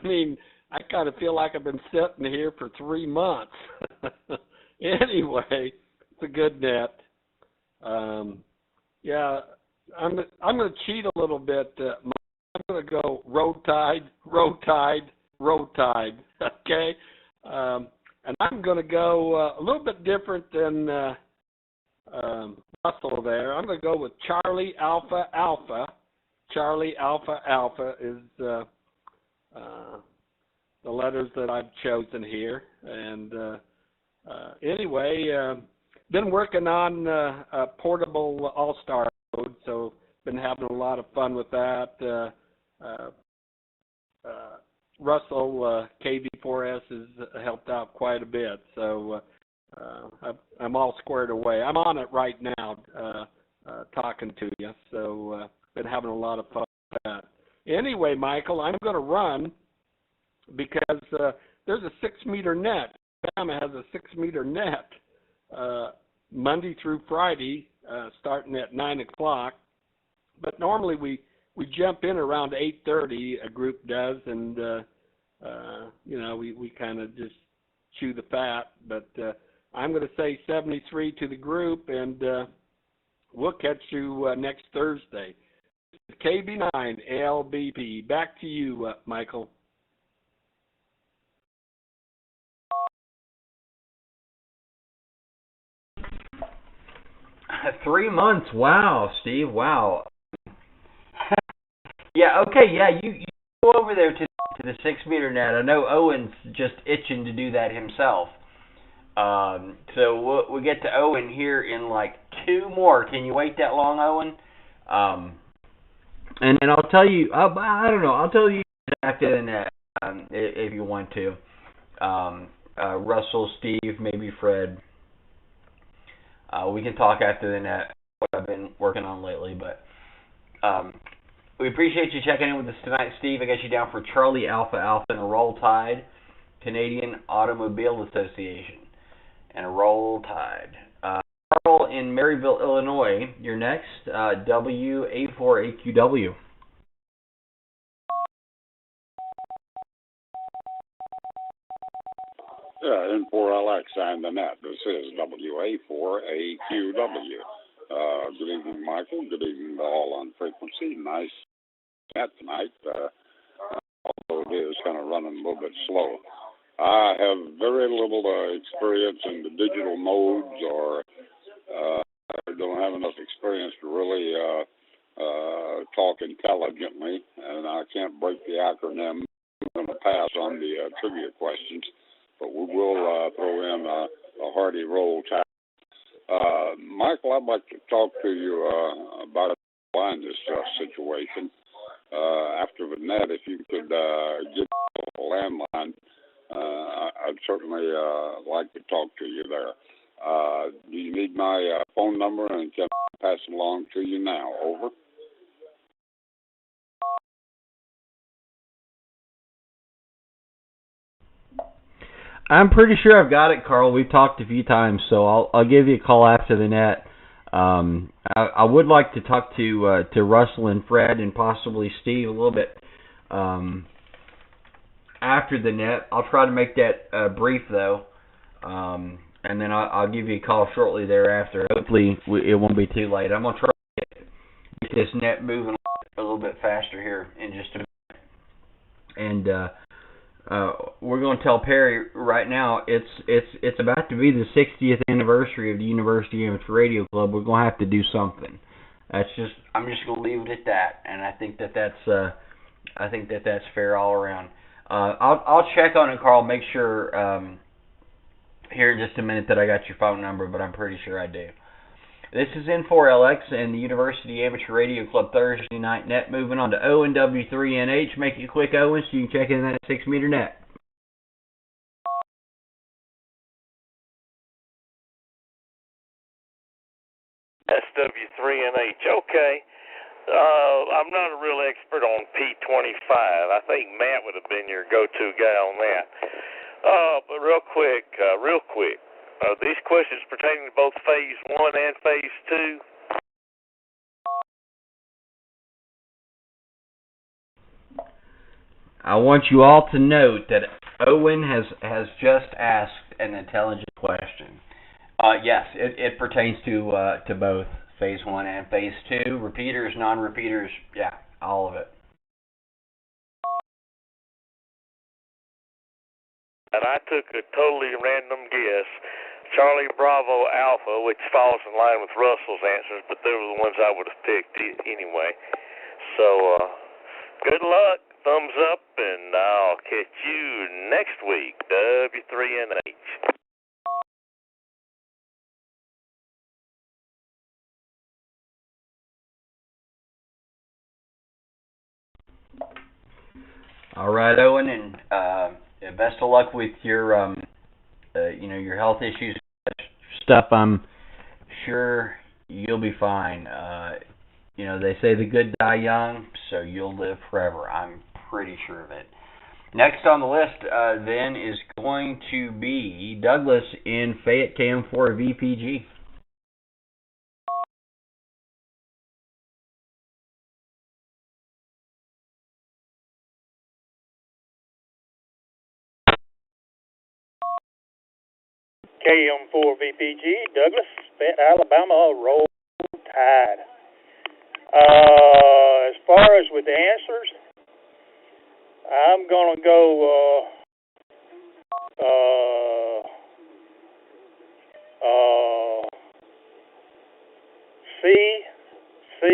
mean, I kind of feel like I've been sitting here for 3 months. Anyway, it's a good net. Yeah, I'm going to cheat a little bit. I'm going to go road tide. Okay, and I'm going to go a little bit different than Russell there. I'm going to go with Charlie Alpha Alpha. Charlie Alpha Alpha is the letters that I've chosen here. And anyway, been working on a portable All-Star mode, so been having a lot of fun with that. Russell, KV4S, has helped out quite a bit, so I'm all squared away. I'm on it right now, talking to you, so been having a lot of fun with that. Anyway, Michael, I'm going to run because there's a 6-meter net. Alabama has a 6-meter net Monday through Friday, starting at 9 o'clock. But normally we jump in around 8:30. A group does, and we kind of just chew the fat. But I'm going to say 73 to the group, and we'll catch you next Thursday. KB9 LBP. Back to you, Michael. Three months. Wow, Steve. Wow. Yeah. Okay. Yeah. You go over there to the 6-meter net. I know Owen's just itching to do that himself. So we'll get to Owen here in like 2 more. Can you wait that long, Owen? And I'll tell you. I don't know. I'll tell you after the net if you want to. Russell, Steve, maybe Fred. We can talk after the net. What I've been working on lately, but. We appreciate you checking in with us tonight, Steve. I got you down for Charlie Alpha Alpha and a Roll Tide, Canadian Automobile Association, and a Roll Tide. Carl in Maryville, Illinois, you're next. W84AQW. N4LX and the net. This is WA4AQW. Good evening, Michael. Good evening to all on frequency. Nice net tonight, although it is kind of running a little bit slow. I have very little experience in the digital modes, or I don't have enough experience to really talk intelligently, and I can't break the acronym. I'm going to pass on the trivia questions, but we will throw in a hearty roll tide. Michael, I'd like to talk to you about a blindness situation. After the net, if you could give a landline, I'd certainly like to talk to you there. Do you need my phone number, and can I pass it along to you now? Over. I'm pretty sure I've got it, Carl. We've talked a few times, so I'll give you a call after the net. I would like to talk to Russell and Fred and possibly Steve a little bit after the net. I'll try to make that brief though, and then I'll give you a call shortly thereafter. Hopefully it won't be too late. I'm gonna try to get this net moving a little bit faster here in just a minute, and we're going to tell Perry right now it's about to be the 60th anniversary of the University Amateur Radio Club. We're going to have to do something. I'm just going to leave it at that, and I think that's fair all around. I'll check on it, Carl. Make sure here in just a minute that I got your phone number, but I'm pretty sure I do. This is N4LX and the University Amateur Radio Club Thursday Night Net. Moving on to ONW3NH. Make it quick, Owen, so you can check in that 6-meter net. SW3NH. Okay. I'm not a real expert on P25. I think Matt would have been your go-to guy on that. But real quick. These questions pertaining to both Phase 1 and Phase 2. I want you all to note that Owen has just asked an intelligent question. Yes, it pertains to both Phase 1 and Phase 2. Repeaters, non-repeaters, yeah, all of it. And I took a totally random guess. Charlie Bravo Alpha, which falls in line with Russell's answers, but they were the ones I would have picked anyway. So, good luck, thumbs up, and I'll catch you next week, W3NH. All right, Owen, and best of luck with your your health issues stuff. I'm sure you'll be fine. They say the good die young, so you'll live forever. I'm pretty sure of it. Next on the list then is going to be Douglas in Fayette KM4 VPG. KM4 VPG, Douglas, Fayette, Alabama, Roll Tide. As far as with the answers, I'm going to go CCA.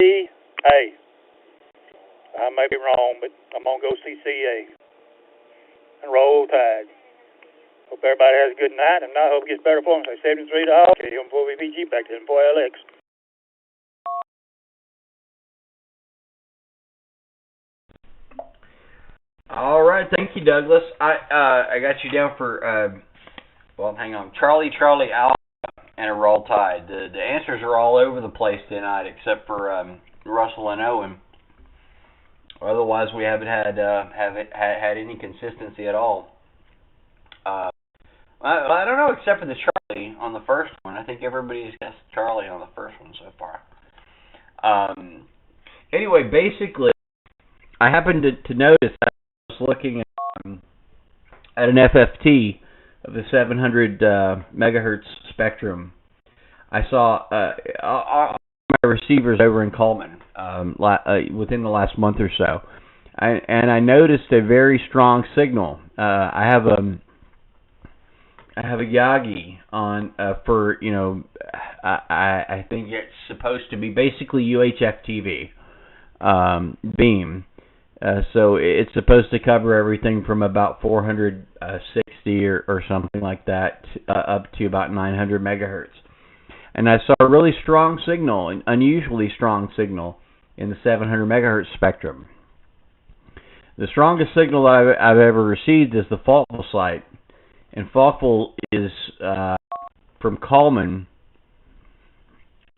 I may be wrong, but I'm going to go CCA and roll tide. Hope everybody has a good night, and I hope it gets better for them. 73 to all. Okay, before VPG back to them for LX. All right, thank you, Douglas. I got you down for hang on, Charlie Alpha and a roll tide. The answers are all over the place tonight, except for Russell and Owen. Otherwise, we haven't had any consistency at all. I don't know, except for the Charlie on the first one. I think everybody's guessed Charlie on the first one so far. Anyway, basically, I happened to notice that I was looking at an FFT of the 700 megahertz spectrum. I saw all my receivers over in Coleman within the last month or so, and I noticed a very strong signal. I have a Yagi on for, I think it's supposed to be basically UHF TV beam. So it's supposed to cover everything from about 460 or something like that up to about 900 megahertz. And I saw a really strong signal, an unusually strong signal in the 700 megahertz spectrum. The strongest signal I've ever received is the Falkville site. And Falkville is from Coleman.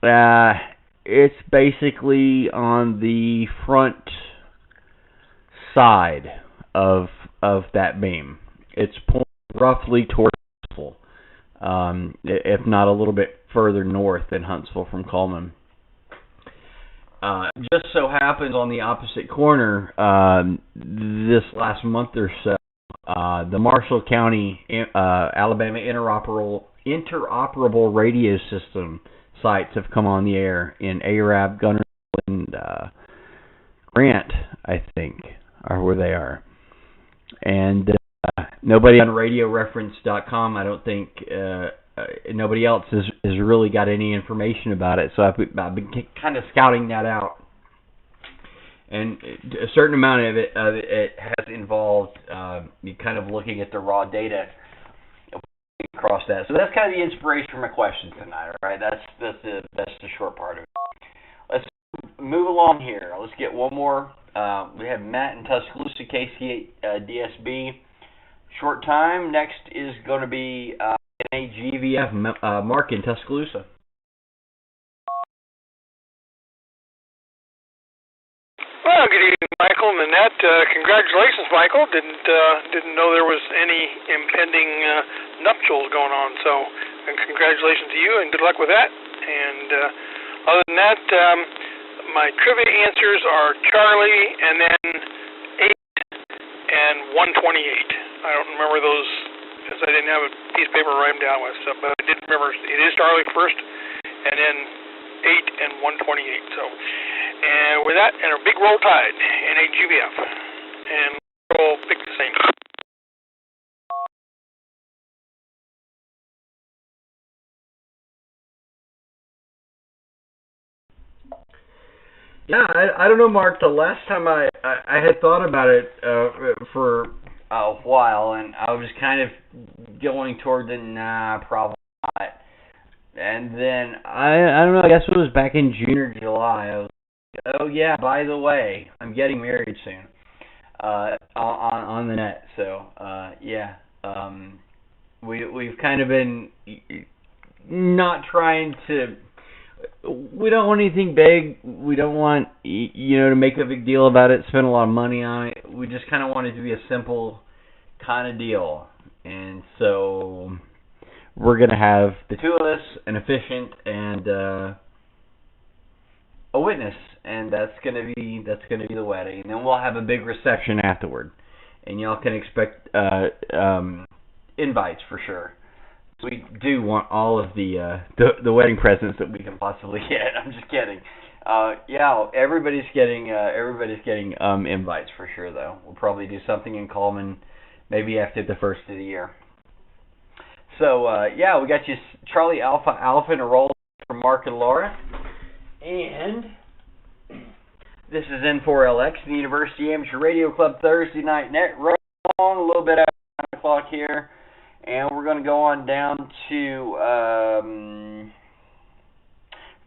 It's basically on the front side of that beam. It's pointing roughly towards Huntsville, if not a little bit further north than Huntsville from Coleman. Just so happens on the opposite corner, this last month or so, the Marshall County, Alabama interoperable radio system sites have come on the air in Arab, Gunnersville, and Grant, I think, are where they are. And nobody on RadioReference.com, I don't think, nobody else has really got any information about it. So I've been kind of scouting that out. And a certain amount of it has involved kind of looking at the raw data across that. So that's kind of the inspiration for my question tonight. All right, that's the short part of it. Let's move along here. Let's get one more. We have Matt in Tuscaloosa, KC8 DSB. Short time. Next is going to be NAGVF Mark in Tuscaloosa. Well, good evening, Michael and Annette. Congratulations, Michael. Didn't know there was any impending nuptials going on. So, congratulations to you, and good luck with that. And other than that, my trivia answers are Charlie, and then 8 and 128. I don't remember those because I didn't have a piece of paper to write them down with. So, but I did remember it is Charlie first, and then 8 and 128. So. And with that, and a big roll tide, NAGVF. And we'll pick the same. Yeah, I don't know, Mark. The last time I had thought about it for a while, and I was kind of going toward the probably not. And then, I don't know, I guess it was back in June or July. I was oh yeah, by the way, I'm getting married soon. On the net, so yeah. We've kind of been not trying to. We don't want anything big. We don't want to make a big deal about it, spend a lot of money on it. We just kind of want it to be a simple kind of deal, and so we're gonna have the two of us, an officiant, and a witness, and that's gonna be the wedding, and then we'll have a big reception afterward, and y'all can expect invites for sure. We do want all of the wedding presents that we can possibly get. I'm just kidding. Yeah, everybody's getting invites for sure though. We'll probably do something in Coleman maybe after the first of the year. So yeah, we got you Charlie Alpha Alpha in a roll from Mark and Laura, and this is N4LX, the University Amateur Radio Club Thursday Night Net. Right on a little bit after 9 o'clock here, and we're going to go on down to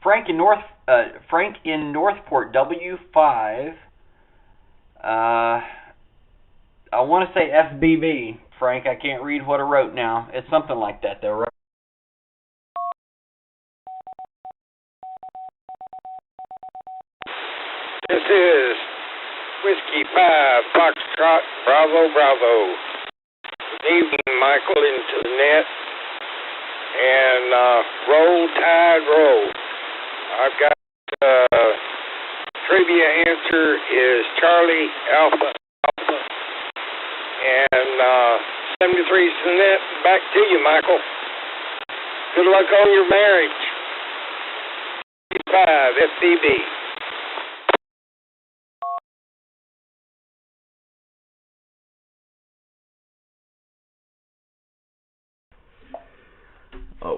Frank in Northport, W5. I want to say FBB, Frank. I can't read what I wrote now. It's something like that, though, right? This is Whiskey 5, Foxtrot, Bravo, Bravo. Good evening, Michael, into the net. And roll, tide, roll. I've got trivia answer is Charlie Alpha Alpha. And 73 Net, back to you, Michael. Good luck on your marriage. 5 FBB.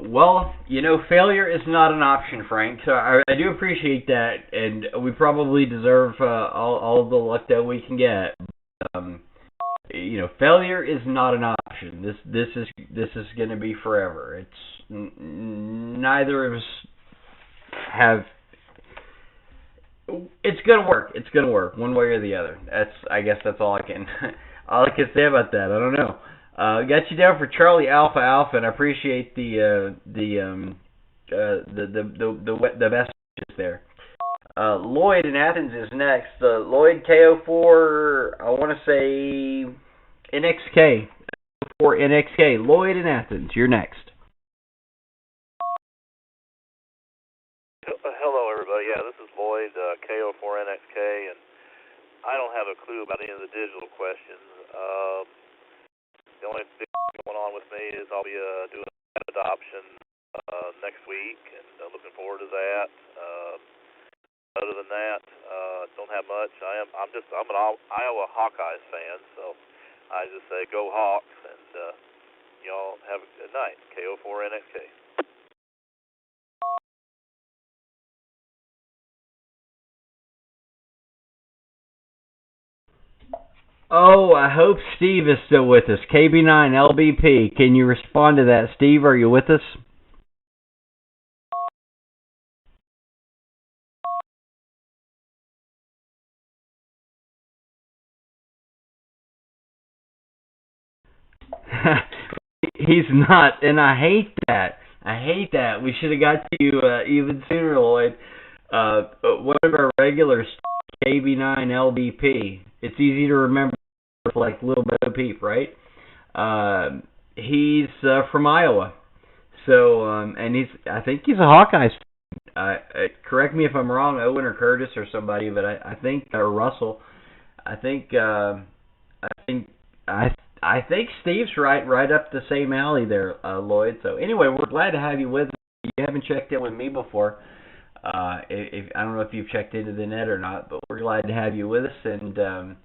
Well, failure is not an option, Frank. So I do appreciate that, and we probably deserve all the luck that we can get. Failure is not an option. This is going to be forever. It's neither of us have. It's gonna work. It's gonna work one way or the other. I guess that's all I can say about that. I don't know. Got you down for Charlie Alpha Alpha, and I appreciate the messages there. Lloyd in Athens is next. Lloyd KO4, I want to say NXK. For NXK, Lloyd in Athens, you're next. Hello, everybody. Yeah, this is Lloyd, KO4NXK, and I don't have a clue about any of the digital questions. The only thing going on with me is I'll be doing an adoption next week, and looking forward to that. Other than that, don't have much. I'm an Iowa Hawkeyes fan, so I just say go Hawks, and y'all have a good night. KO4NXK. Oh, I hope Steve is still with us. KB9LBP. Can you respond to that, Steve? Are you with us? He's not, and I hate that. We should have got to you even sooner, Lloyd. One of our regulars, KB9LBP. It's easy to remember, like Little Bo Peep, right? He's from Iowa, so and I think he's a Hawkeyes fan. Correct me if I'm wrong, Owen or Curtis or somebody, but I think or Russell. I think Steve's right up the same alley there, Lloyd. So anyway, we're glad to have you with us. You haven't checked in with me before. I don't know if you've checked into the net or not, but we're glad to have you with us, and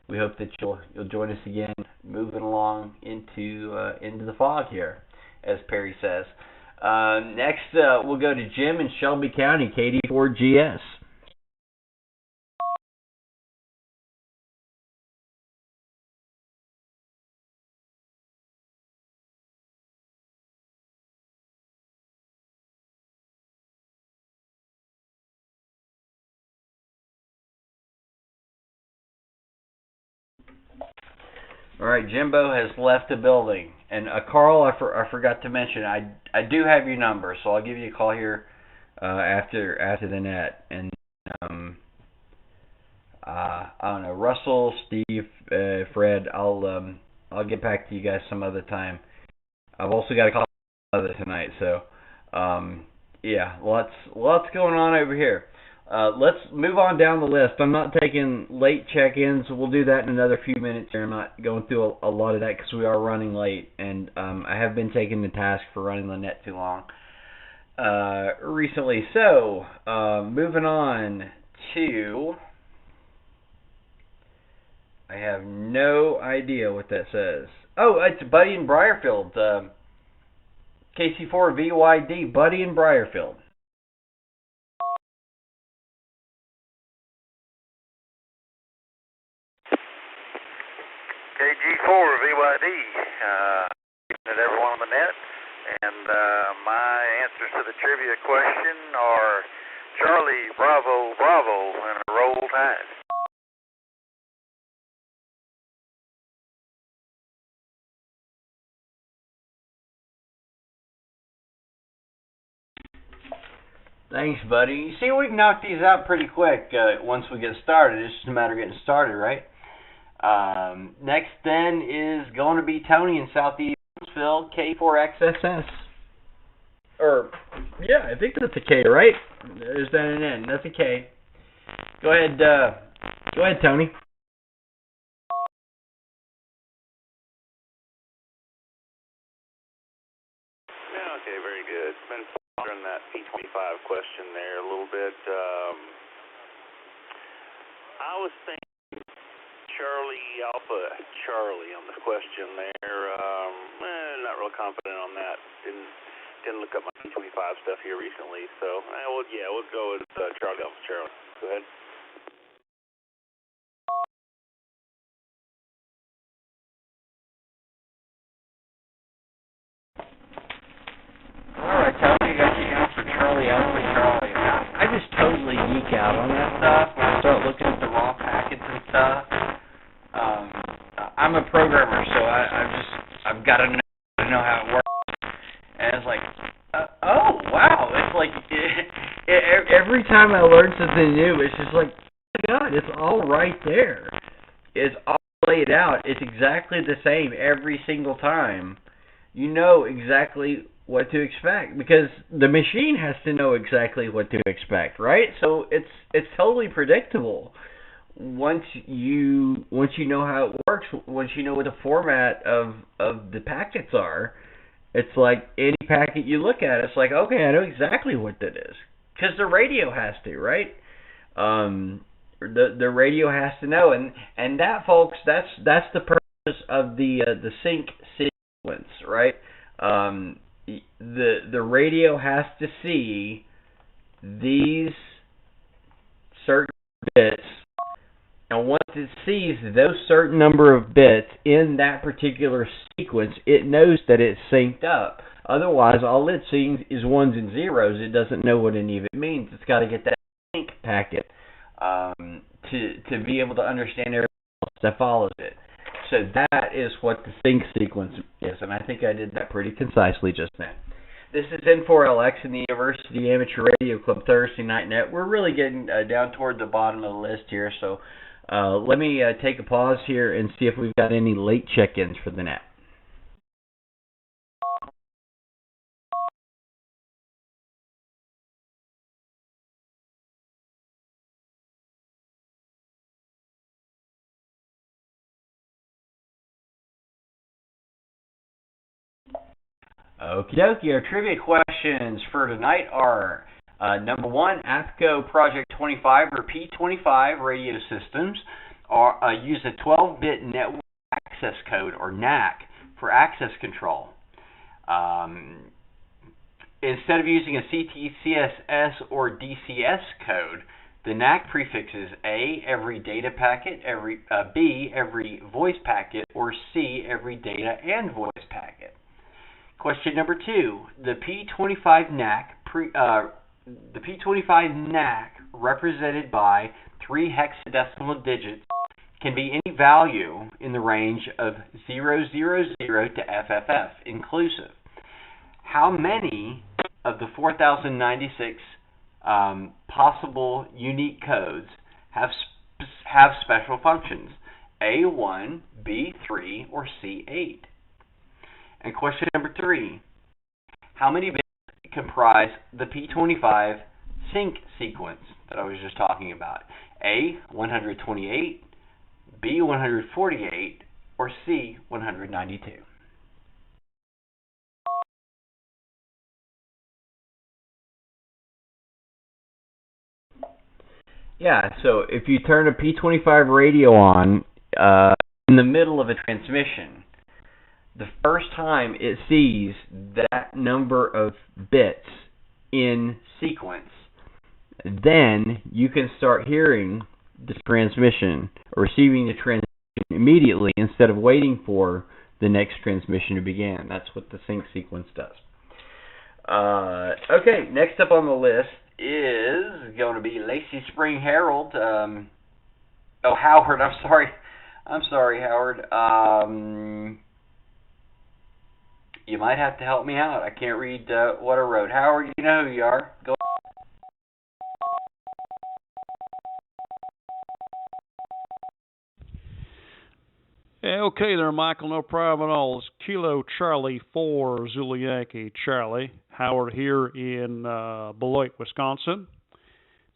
we hope that you'll join us again, moving along into the fog here, as Perry says. Next, we'll go to Jim in Shelby County, KD4GS. All right, Jimbo has left the building, and Carl, I forgot to mention, I do have your number, so I'll give you a call here after the net, and I don't know, Russell, Steve, Fred, I'll get back to you guys some other time. I've also got a call tonight, so yeah, lots going on over here. Let's move on down the list. I'm not taking late check-ins. We'll do that in another few minutes here. I'm not going through a lot of that because we are running late, and I have been taking the task for running the net too long. recently. So, moving on to, I have no idea what that says. Oh, it's Buddy in Briarfield. KC4 VYD, Buddy in Briarfield. KG4 VYD, at everyone on the net, and my answers to the trivia question are Charlie, Bravo, Bravo, and a Roll Tide. Thanks, buddy. You see, we can knock these out pretty quick once we get started. It's just a matter of getting started, right? Next, then, is going to be Tony in Southeast Huntsville, K4XSS. Or, yeah, I think that's a K, right? There's that an N. That's a K. Go ahead, Tony. Yeah, okay, very good. Been pondering that P25 question there a little bit. I was thinking Charlie Alpha Charlie on the question there. Not real confident on that. Didn't look up my P25 stuff here recently, so we'll go with Charlie Alpha Charlie. Go ahead. Alright, Tony, I got you down for Charlie Alpha Charlie. I just totally geek out on that stuff when I start looking at the raw packets and stuff. I'm a programmer, so I've got to know how it works. And it's like, oh, wow. It's like, every time I learn something new, it's just like, oh my God, it's all right there. It's all laid out. It's exactly the same every single time. You know exactly what to expect because the machine has to know exactly what to expect, right? So it's totally predictable. Once you know how it works, once you know what the format of the packets are, it's like any packet you look at, it's like, okay, I know exactly what that is. Because the radio has to, right? The radio has to know, and that, folks, that's the purpose of the sync sequence, right? The radio has to see these certain bits. And once it sees those certain number of bits in that particular sequence, it knows that it's synced up. Otherwise, all it sees is ones and zeros. It doesn't know what any of it means. It's got to get that sync packet to be able to understand everything else that follows it. So that is what the sync sequence is, and I think I did that pretty concisely just then. This is N4LX in the University Amateur Radio Club Thursday Night Net. We're really getting down toward the bottom of the list here, so let me take a pause here and see if we've got any late check-ins for the net. Okie dokie, our trivia questions for tonight are number one, APCO Project 25 or P25 radio systems use a 12-bit network access code or NAC for access control. Instead of using a CTCSS or DCS code, the NAC prefixes A, every data packet, B, every voice packet, or C, every data and voice packet. Question number two, the P25 NAC represented by 3 hexadecimal digits can be any value in the range of 000 to FFF inclusive. How many of the 4,096 possible unique codes have special functions? A1, B3, or C8? And question number three, how many bits comprise the P25 sync sequence that I was just talking about? A, 128, B, 148, or C, 192? Yeah, so if you turn a P25 radio on in the middle of a transmission, the first time it sees that number of bits in sequence, then you can start hearing the transmission or receiving the transmission immediately instead of waiting for the next transmission to begin. That's what the sync sequence does. Okay, next up on the list is going to be Lacey Spring Herald. Howard, I'm sorry, Howard. You might have to help me out. I can't read what I wrote. Howard, you know who you are. Go. Yeah, okay there, Michael. No problem at all. It's Kilo Charlie 4 Zulu Yankee Charlie. Howard here in Beloit, Wisconsin.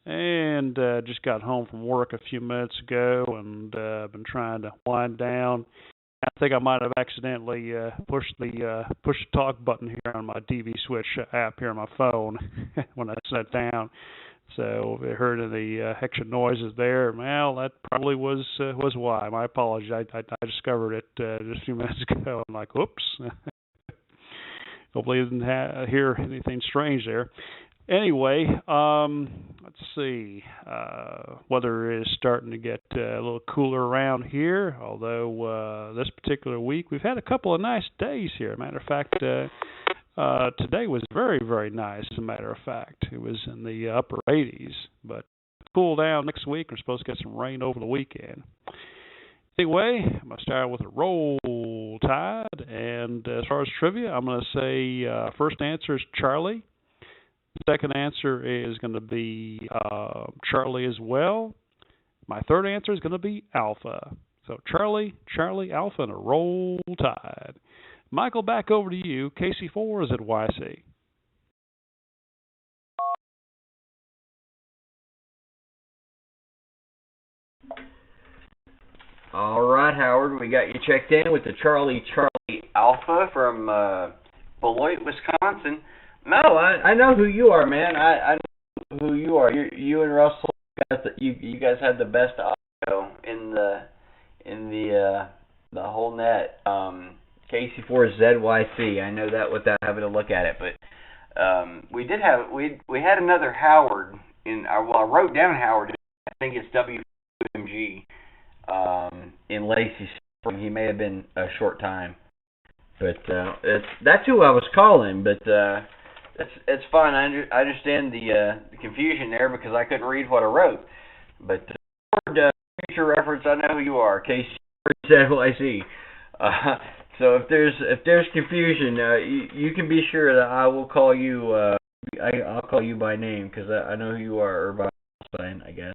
And just got home from work a few minutes ago and been trying to wind down. I think I might have accidentally pushed the push to talk button here on my DV Switch app here on my phone when I sat down. So if you heard any extra noises there, well, that probably was why. My apologies. I discovered it just a few minutes ago. I'm like, oops. Hopefully you didn't hear anything strange there. Anyway, let's see. Weather is starting to get a little cooler around here, although this particular week we've had a couple of nice days here. Matter of fact, today was very, very nice, as a matter of fact. It was in the upper 80s, but cool down next week. We're supposed to get some rain over the weekend. Anyway, I'm going to start with a Roll Tide, and as far as trivia, I'm going to say first answer is Charlie. Second answer is going to be Charlie as well. My third answer is going to be Alpha. So Charlie, Alpha, and a Roll Tide. Michael, back over to you. KC4 is at YC. All right, Howard, we got you checked in with the Charlie Alpha from Beloit, Wisconsin. No, I know who you are, man. I know who you are. You and Russell, you guys had the best audio in the whole net. KC4ZYC. I know that without having to look at it, but we had another Howard in. Well, I wrote down Howard. I think it's WMG in Lacey Spring. He may have been a short time, but that's who I was calling. But it's fine. I understand the confusion there because I couldn't read what I wrote. But for future reference, I know who you are. KC4ZYC. So if there's confusion, you can be sure that I will call you. I'll call you by name because I know who you are, or by sign, I guess.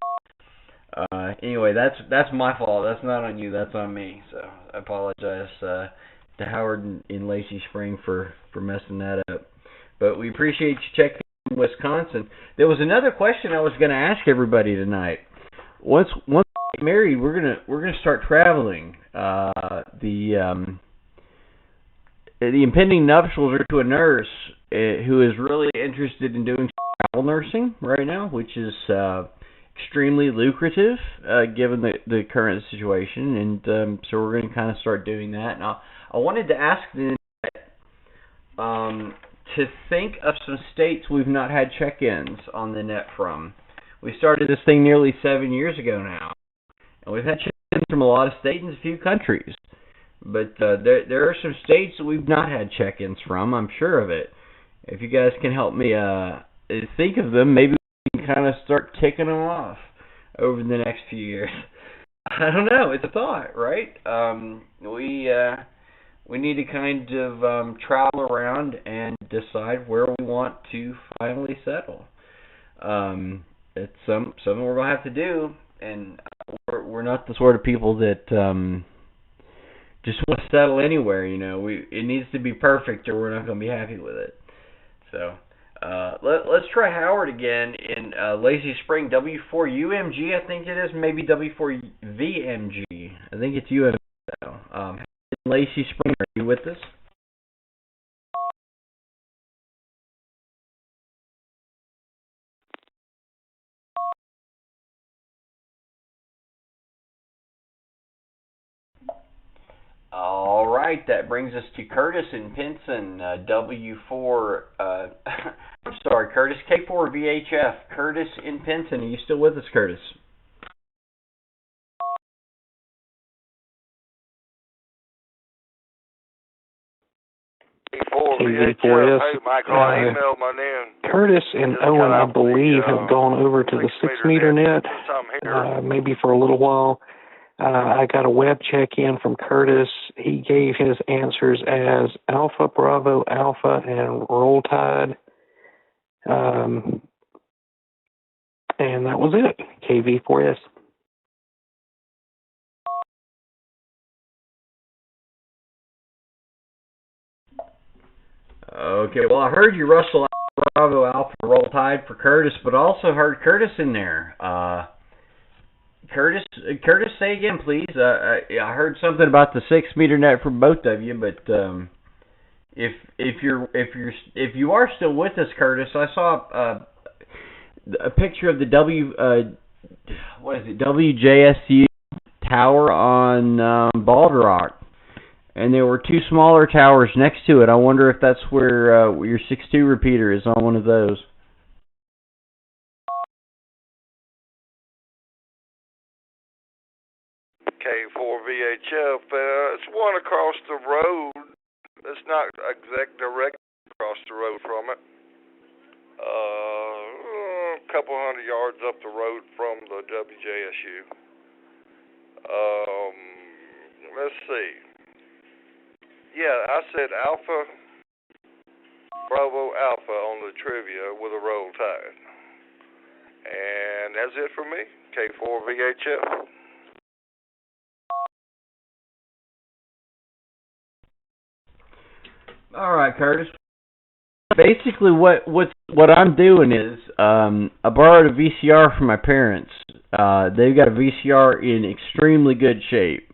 Anyway, that's my fault. That's not on you. That's on me. So I apologize to Howard in Lacey Spring for messing that up. But we appreciate you checking in Wisconsin. There was another question I was going to ask everybody tonight. Once we get married, we're gonna start traveling. The impending nuptials are to a nurse who is really interested in doing travel nursing right now, which is extremely lucrative given the current situation, and so we're going to kind of start doing that. Now, I wanted to ask them to think of some states we've not had check-ins on the net from. We started this thing nearly 7 years ago now, and we've had check-ins from a lot of states and a few countries. But there are some states that we've not had check-ins from, I'm sure of it. If you guys can help me think of them, maybe we can kind of start ticking them off over the next few years. I don't know, it's a thought, right? We need to kind of travel around and decide where we want to finally settle. It's something we're going to have to do, and we're not the sort of people that just want to settle anywhere, you know. It needs to be perfect or we're not going to be happy with it. So let's try Howard again in Lacey Spring, W4UMG, I think it is, maybe W4VMG. I think it's UMG though. Lacey Spring, are you with us? All right, that brings us to Curtis in Pinson, W4. I'm sorry, Curtis, K4 VHF. Curtis in Pinson. Are you still with us, Curtis? KV4S. Hey, Michael, I emailed my name. Curtis and Owen, I believe, have gone over to the 6-meter net, maybe for a little while. I got a web check-in from Curtis. He gave his answers as Alpha, Bravo, Alpha, and Roll Tide. And that was it. KV4S. Okay, well, I heard you rustle Bravo, Alpha, Roll Tide for Curtis, but also heard Curtis in there. Curtis, say again, please. I heard something about the 6-meter net from both of you, but if you are still with us, Curtis, I saw a picture of the WJSU tower on Bald Rock, and there were 2 smaller towers next to it. I wonder if that's where your 6.2 repeater is, on one of those. K4 VHF. It's one across the road. It's not direct across the road from it. A couple hundred yards up the road from the WJSU. Let's see. Yeah, I said Alpha, Bravo, Alpha on the trivia with a Roll Tide. And that's it for me. K4 VHF. All right, Curtis. Basically, what I'm doing is I borrowed a VCR from my parents. They've got a VCR in extremely good shape,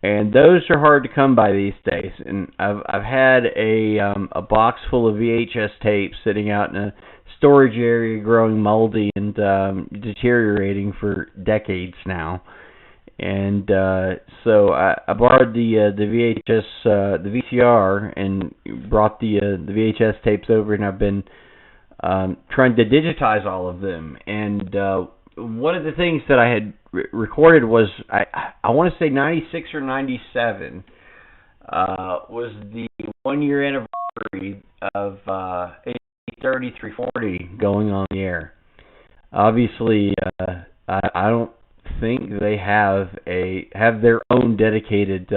and those are hard to come by these days. And I've had a box full of VHS tapes sitting out in a storage area, growing moldy and deteriorating for decades now. And so I borrowed the VHS, the VCR, and brought the VHS tapes over, and I've been trying to digitize all of them. And one of the things that I had recorded was, I want to say 96 or 97, was the 1-year anniversary of A3340 going on the air. Obviously, I don't think they have their own dedicated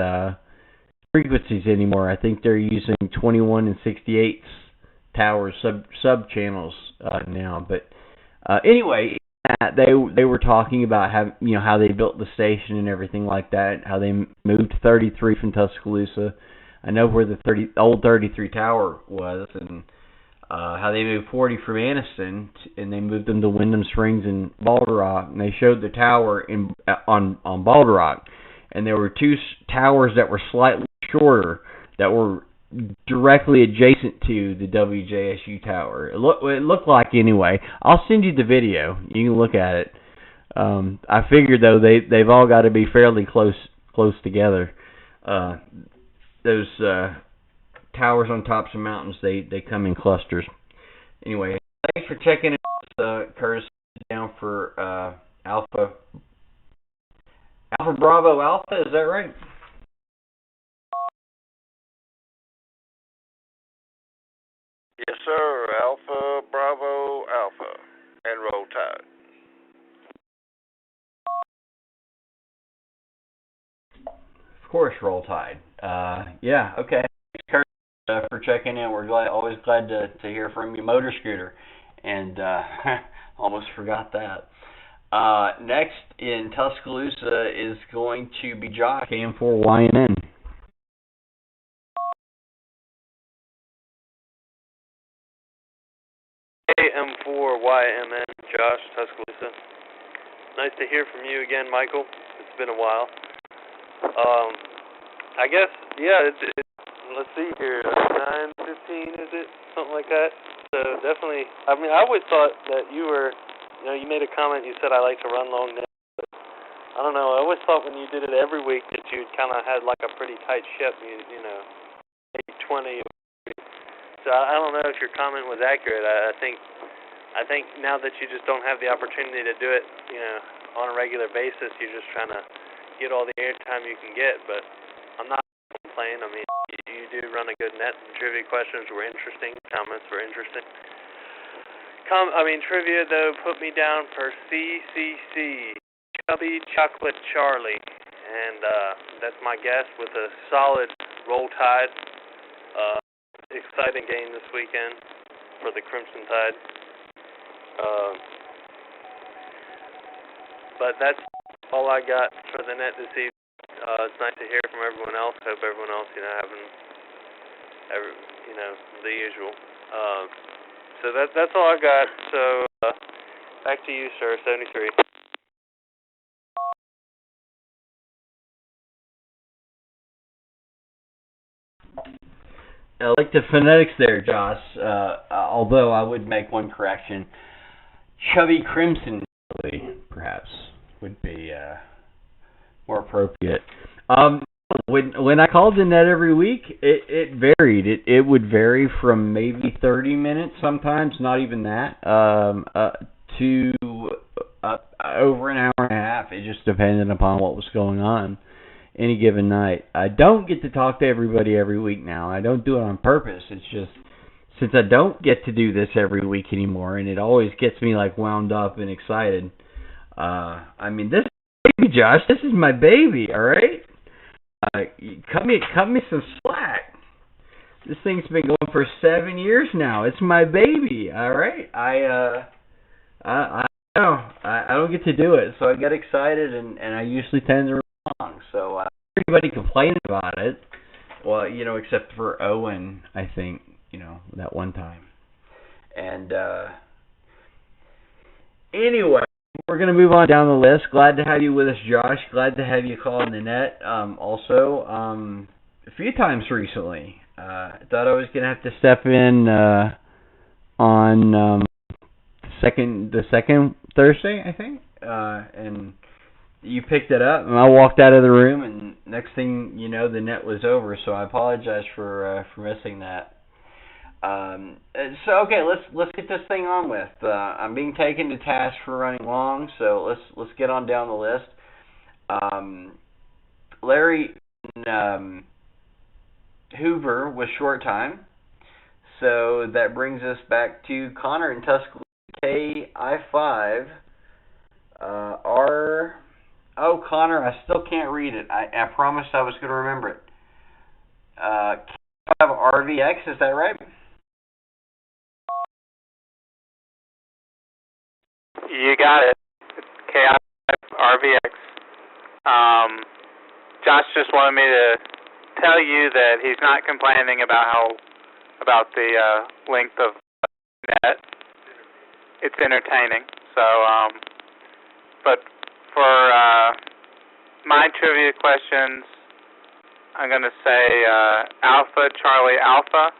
frequencies anymore. I think they're using 21 and 68 towers, sub channels now. But anyway, they were talking about how they built the station and everything like that. How they moved 33 from Tuscaloosa. I know where the old 33 tower was, and how they moved 40 from Anniston, and they moved them to Wyndham Springs and Bald Rock, and they showed the tower on Bald Rock, and there were 2 towers that were slightly shorter that were directly adjacent to the WJSU tower. It looked like, anyway. I'll send you the video. You can look at it. I figured though they've all got to be fairly close together. Those towers on tops of mountains, they come in clusters. Anyway, thanks for checking in, Curtis, down for Alpha Bravo Alpha, is that right? Yes, sir. Alpha Bravo Alpha and Roll Tide. Of course, Roll Tide. Yeah, okay. Thanks, Curtis, for checking in. We're always glad to hear from you, Motor Scooter. And almost forgot that. Next in Tuscaloosa is going to be Josh, AM4YNN. AM4YMN, Josh, Tuscaloosa. Nice to hear from you again, Michael. It's been a while. I guess, yeah, let's see here, 9:15, is it? Something like that. So definitely, I always thought that you were, you made a comment, you said I like to run long net, but I don't know. I always thought when you did it every week that you kind of had like a pretty tight ship. You know, maybe 20. So I don't know if your comment was accurate. I think now that you just don't have the opportunity to do it, you know, on a regular basis, you're just trying to get all the airtime you can get. But I'm not complaining. I mean, you do run a good net. The trivia questions were interesting. Comments were interesting. Trivia though put me down for CCC, Chubby Chocolate Charlie, and that's my guess with a solid Roll Tide. Exciting game this weekend for the Crimson Tide. But that's all I got for the net this evening. It's nice to hear from everyone else. Hope everyone else, having the usual. So that's all I got. So back to you, sir. 73. I like the phonetics there, Josh. Although I would make one correction. Chubby Crimson, perhaps, would be more appropriate. When I called the net every week, it varied. It would vary from maybe 30 minutes sometimes, not even that, to over an hour and a half. It just depended upon what was going on any given night. I don't get to talk to everybody every week now. I don't do it on purpose. It's just since I don't get to do this every week anymore, and it always gets me like wound up and excited. This baby, Josh, this is my baby. All right. Cut me some slack. This thing's been going for 7 years now. It's my baby. All right. I don't get to do it, so I get excited, and I usually tend to run along. So everybody complaining about it. Well, except for Owen, I think, that one time. And anyway. We're going to move on down the list. Glad to have you with us, Josh. Glad to have you call in the net. Also, a few times recently. I thought I was going to have to step in on the second Thursday, I think. And you picked it up, and I walked out of the room, and next thing you know, the net was over. So I apologize for missing that. Okay, let's get this thing on with. I'm being taken to task for running long, so let's get on down the list. Larry Hoover was short time, so that brings us back to Connor in Tuscaloosa. KI5 Connor, I still can't read it. I promised I was going to remember it. KI5 RVX, is that right? You got it. It's KI RVX. Josh just wanted me to tell you that he's not complaining about the length of net. It's entertaining. So, but for my trivia questions, I'm going to say Alpha Charlie Alpha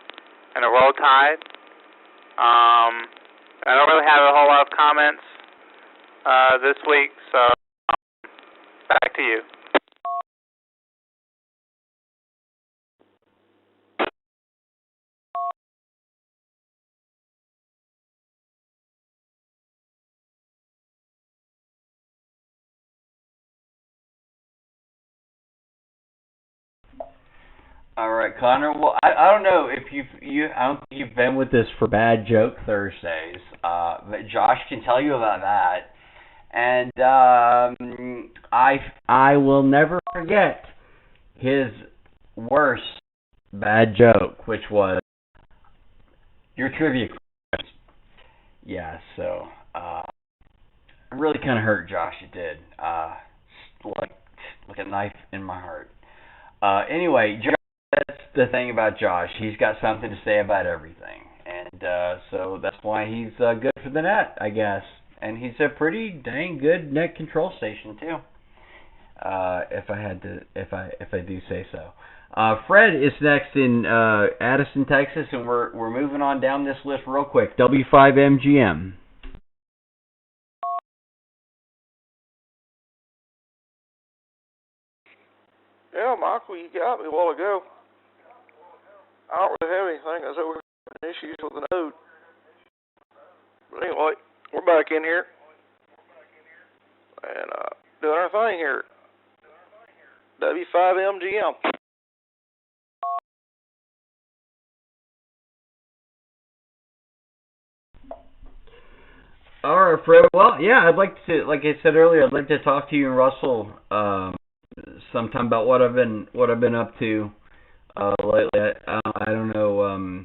and a Roll Tide. I don't really have a whole lot of comments this week, so back to you. All right, Connor. Well, I don't know if I don't think you've been with us for Bad Joke Thursdays, but Josh can tell you about that. And I will never forget his worst bad joke, which was your trivia question. Yeah, so it really kind of hurt Josh. It did, like a knife in my heart. Anyway, that's the thing about Josh. He's got something to say about everything, and so that's why he's good for the net, I guess. And he's a pretty dang good net control station too. If I do say so. Fred is next in Addison, Texas, and we're moving on down this list real quick. W5MGM. Yeah, Michael, you got me a while ago. I don't really have anything. I was over having issues with the node. But anyway, we're back in here. And doing our thing here. W5MGM. All right, Fred. Well, yeah, I'd like to, like I said earlier, I'd like to talk to you and Russell sometime about what I've been up to lately. I don't know.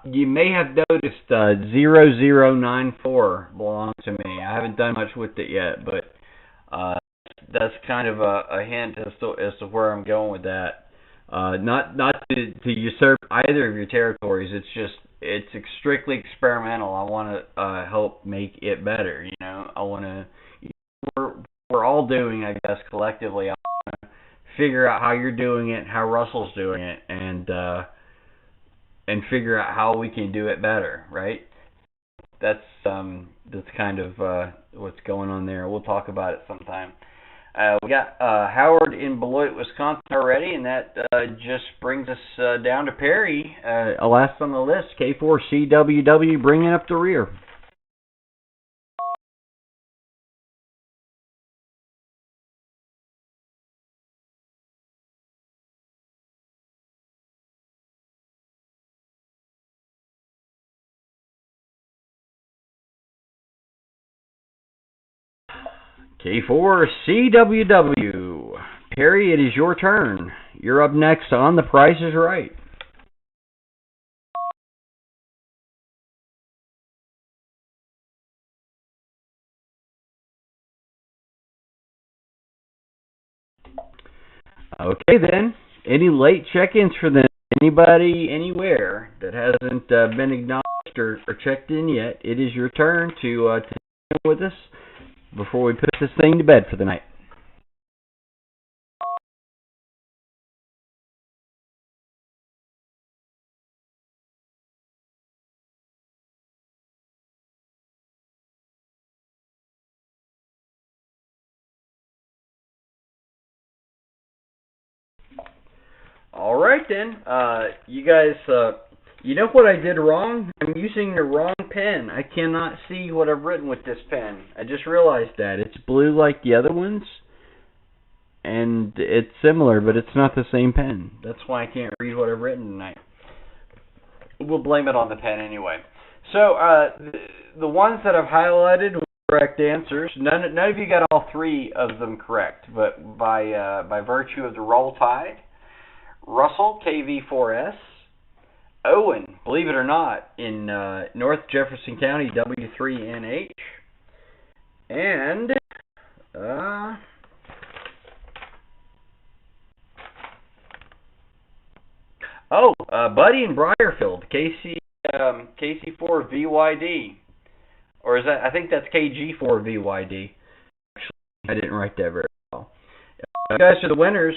You may have noticed 0094 belongs to me. I haven't done much with it yet, but that's kind of a hint as to where I'm going with that. Not to usurp either of your territories. It's strictly experimental. I want to help make it better. I want to. We're all doing, I guess, collectively. I want to figure out how you're doing it, how Russell's doing it, and figure out how we can do it better. Right? That's kind of what's going on there. We'll talk about it sometime. We got Howard in Beloit, Wisconsin already, and that just brings us down to Perry, last on the list, K4CWW, bringing up the rear. K4CWW. Perry, it is your turn. You're up next on The Price is Right. Okay, then. Any late check-ins for them? Anybody, anywhere that hasn't been acknowledged or checked in yet, it is your turn to check in with us before we put this thing to bed for the night. All right, then. You guys, you know what I did wrong? I'm using the wrong pen. I cannot see what I've written with this pen. I just realized that. It's blue like the other ones, and it's similar, but it's not the same pen. That's why I can't read what I've written tonight. We'll blame it on the pen anyway. So, the ones that I've highlighted with correct answers, none of you got all three of them correct, but by virtue of the roll tide, Russell, KV4S, Owen, believe it or not, in North Jefferson County, W3NH, and Buddy in Briarfield, KC4VYD, or is that? I think that's KG4VYD. Actually, I didn't write that very well. You guys are the winners.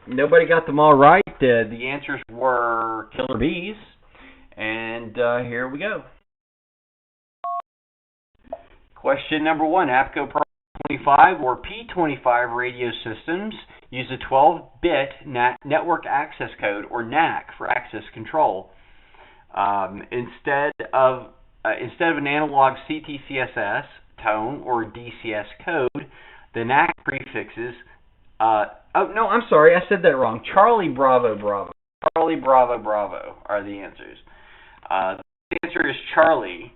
Nobody got them all right. The answers were Killer Bees. And here we go. Question number 1. APCO Pro 25 or P25 radio systems use a 12-bit network access code, or NAC, for access control. Instead of an analog CTCSS, tone, or DCS code, the NAC prefixes. Oh, no, I'm sorry. I said that wrong. Charlie Bravo Bravo. Charlie Bravo Bravo are the answers. The answer is Charlie.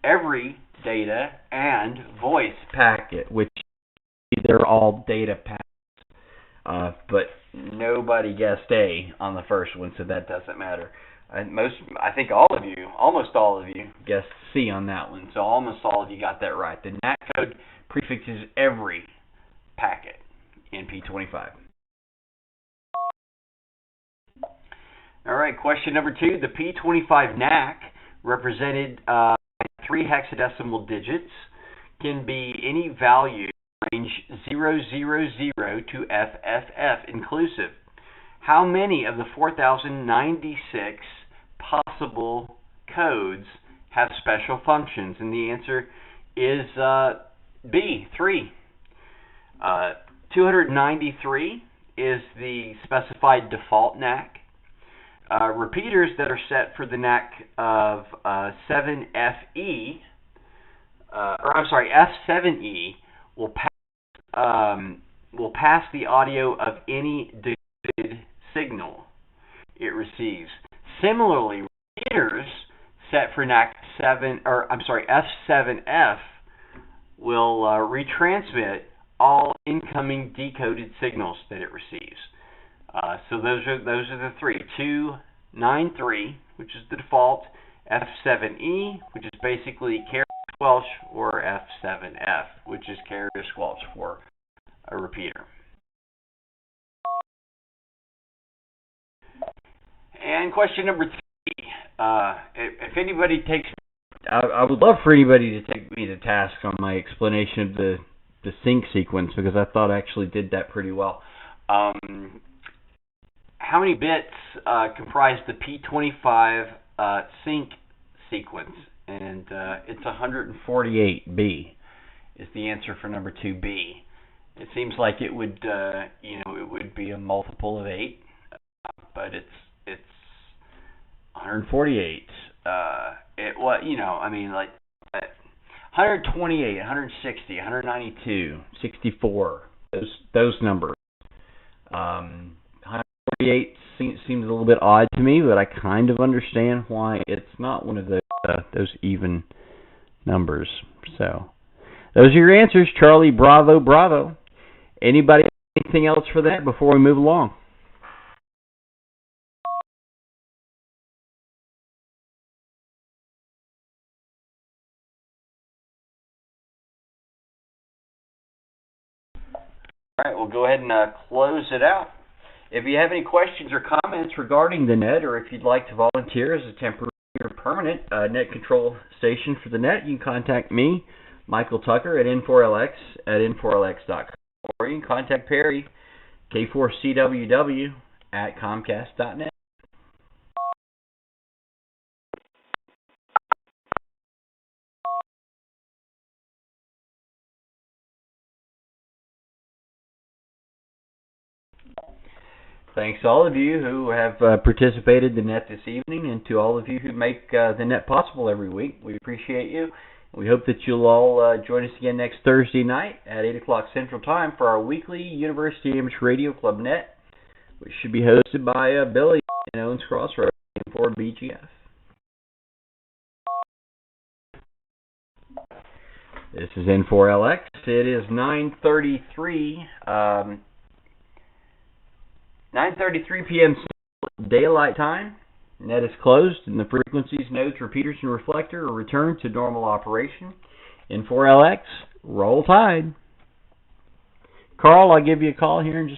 Every data and voice packet, which they're all data packets. But nobody guessed A on the first one, so that doesn't matter. I think almost all of you guessed C on that one, so almost all of you got that right. The NAC code prefixes every packet in P25. All right, question number 2. The P25 NAC, represented by 3 hexadecimal digits, can be any value range 000 to FFF inclusive. How many of the 4,096 possible codes have special functions? And the answer is B, 3. 293 is the specified default NAC. Repeaters that are set for the NAC of 7FE, F7E will pass the audio of any decoded signal it receives. Similarly, repeaters set for NAC F7F will retransmit all incoming decoded signals that it receives. So those are the three: 293, which is the default; F7E, which is basically carrier squelch; or F7F, which is carrier squelch for a repeater. And question number 3: if anybody takes, I would love for anybody to take me to task on my explanation of the sync sequence, because I thought I actually did that pretty well. How many bits comprise the P25 sync sequence? And it's 148B is the answer for number 2B. It seems like it would, it would be a multiple of 8, but it's 148. 128, 160, 192, 64. Those numbers. 148 seems a little bit odd to me, but I kind of understand why it's not one of those even numbers. So those are your answers, Charlie. Bravo, bravo. Anybody have anything else for that before we move along? All right, we'll go ahead and close it out. If you have any questions or comments regarding the net, or if you'd like to volunteer as a temporary or permanent net control station for the net, you can contact me, Michael Tucker, at N4LX at N4LX.com, or you can contact Perry, K4CWW, at Comcast.net. Thanks to all of you who have participated in the net this evening, and to all of you who make the net possible every week. We appreciate you. We hope that you'll all join us again next Thursday night at 8 o'clock Central Time for our weekly University Amateur Radio Club net, which should be hosted by Billy in Owens Crossroads for BGF. This is N4LX. It is 9:33 p.m. Daylight Time. Net is closed, and the frequencies, nodes, repeaters, and reflector are returned to normal operation. N4LX, roll tide. Carl, I'll give you a call here in just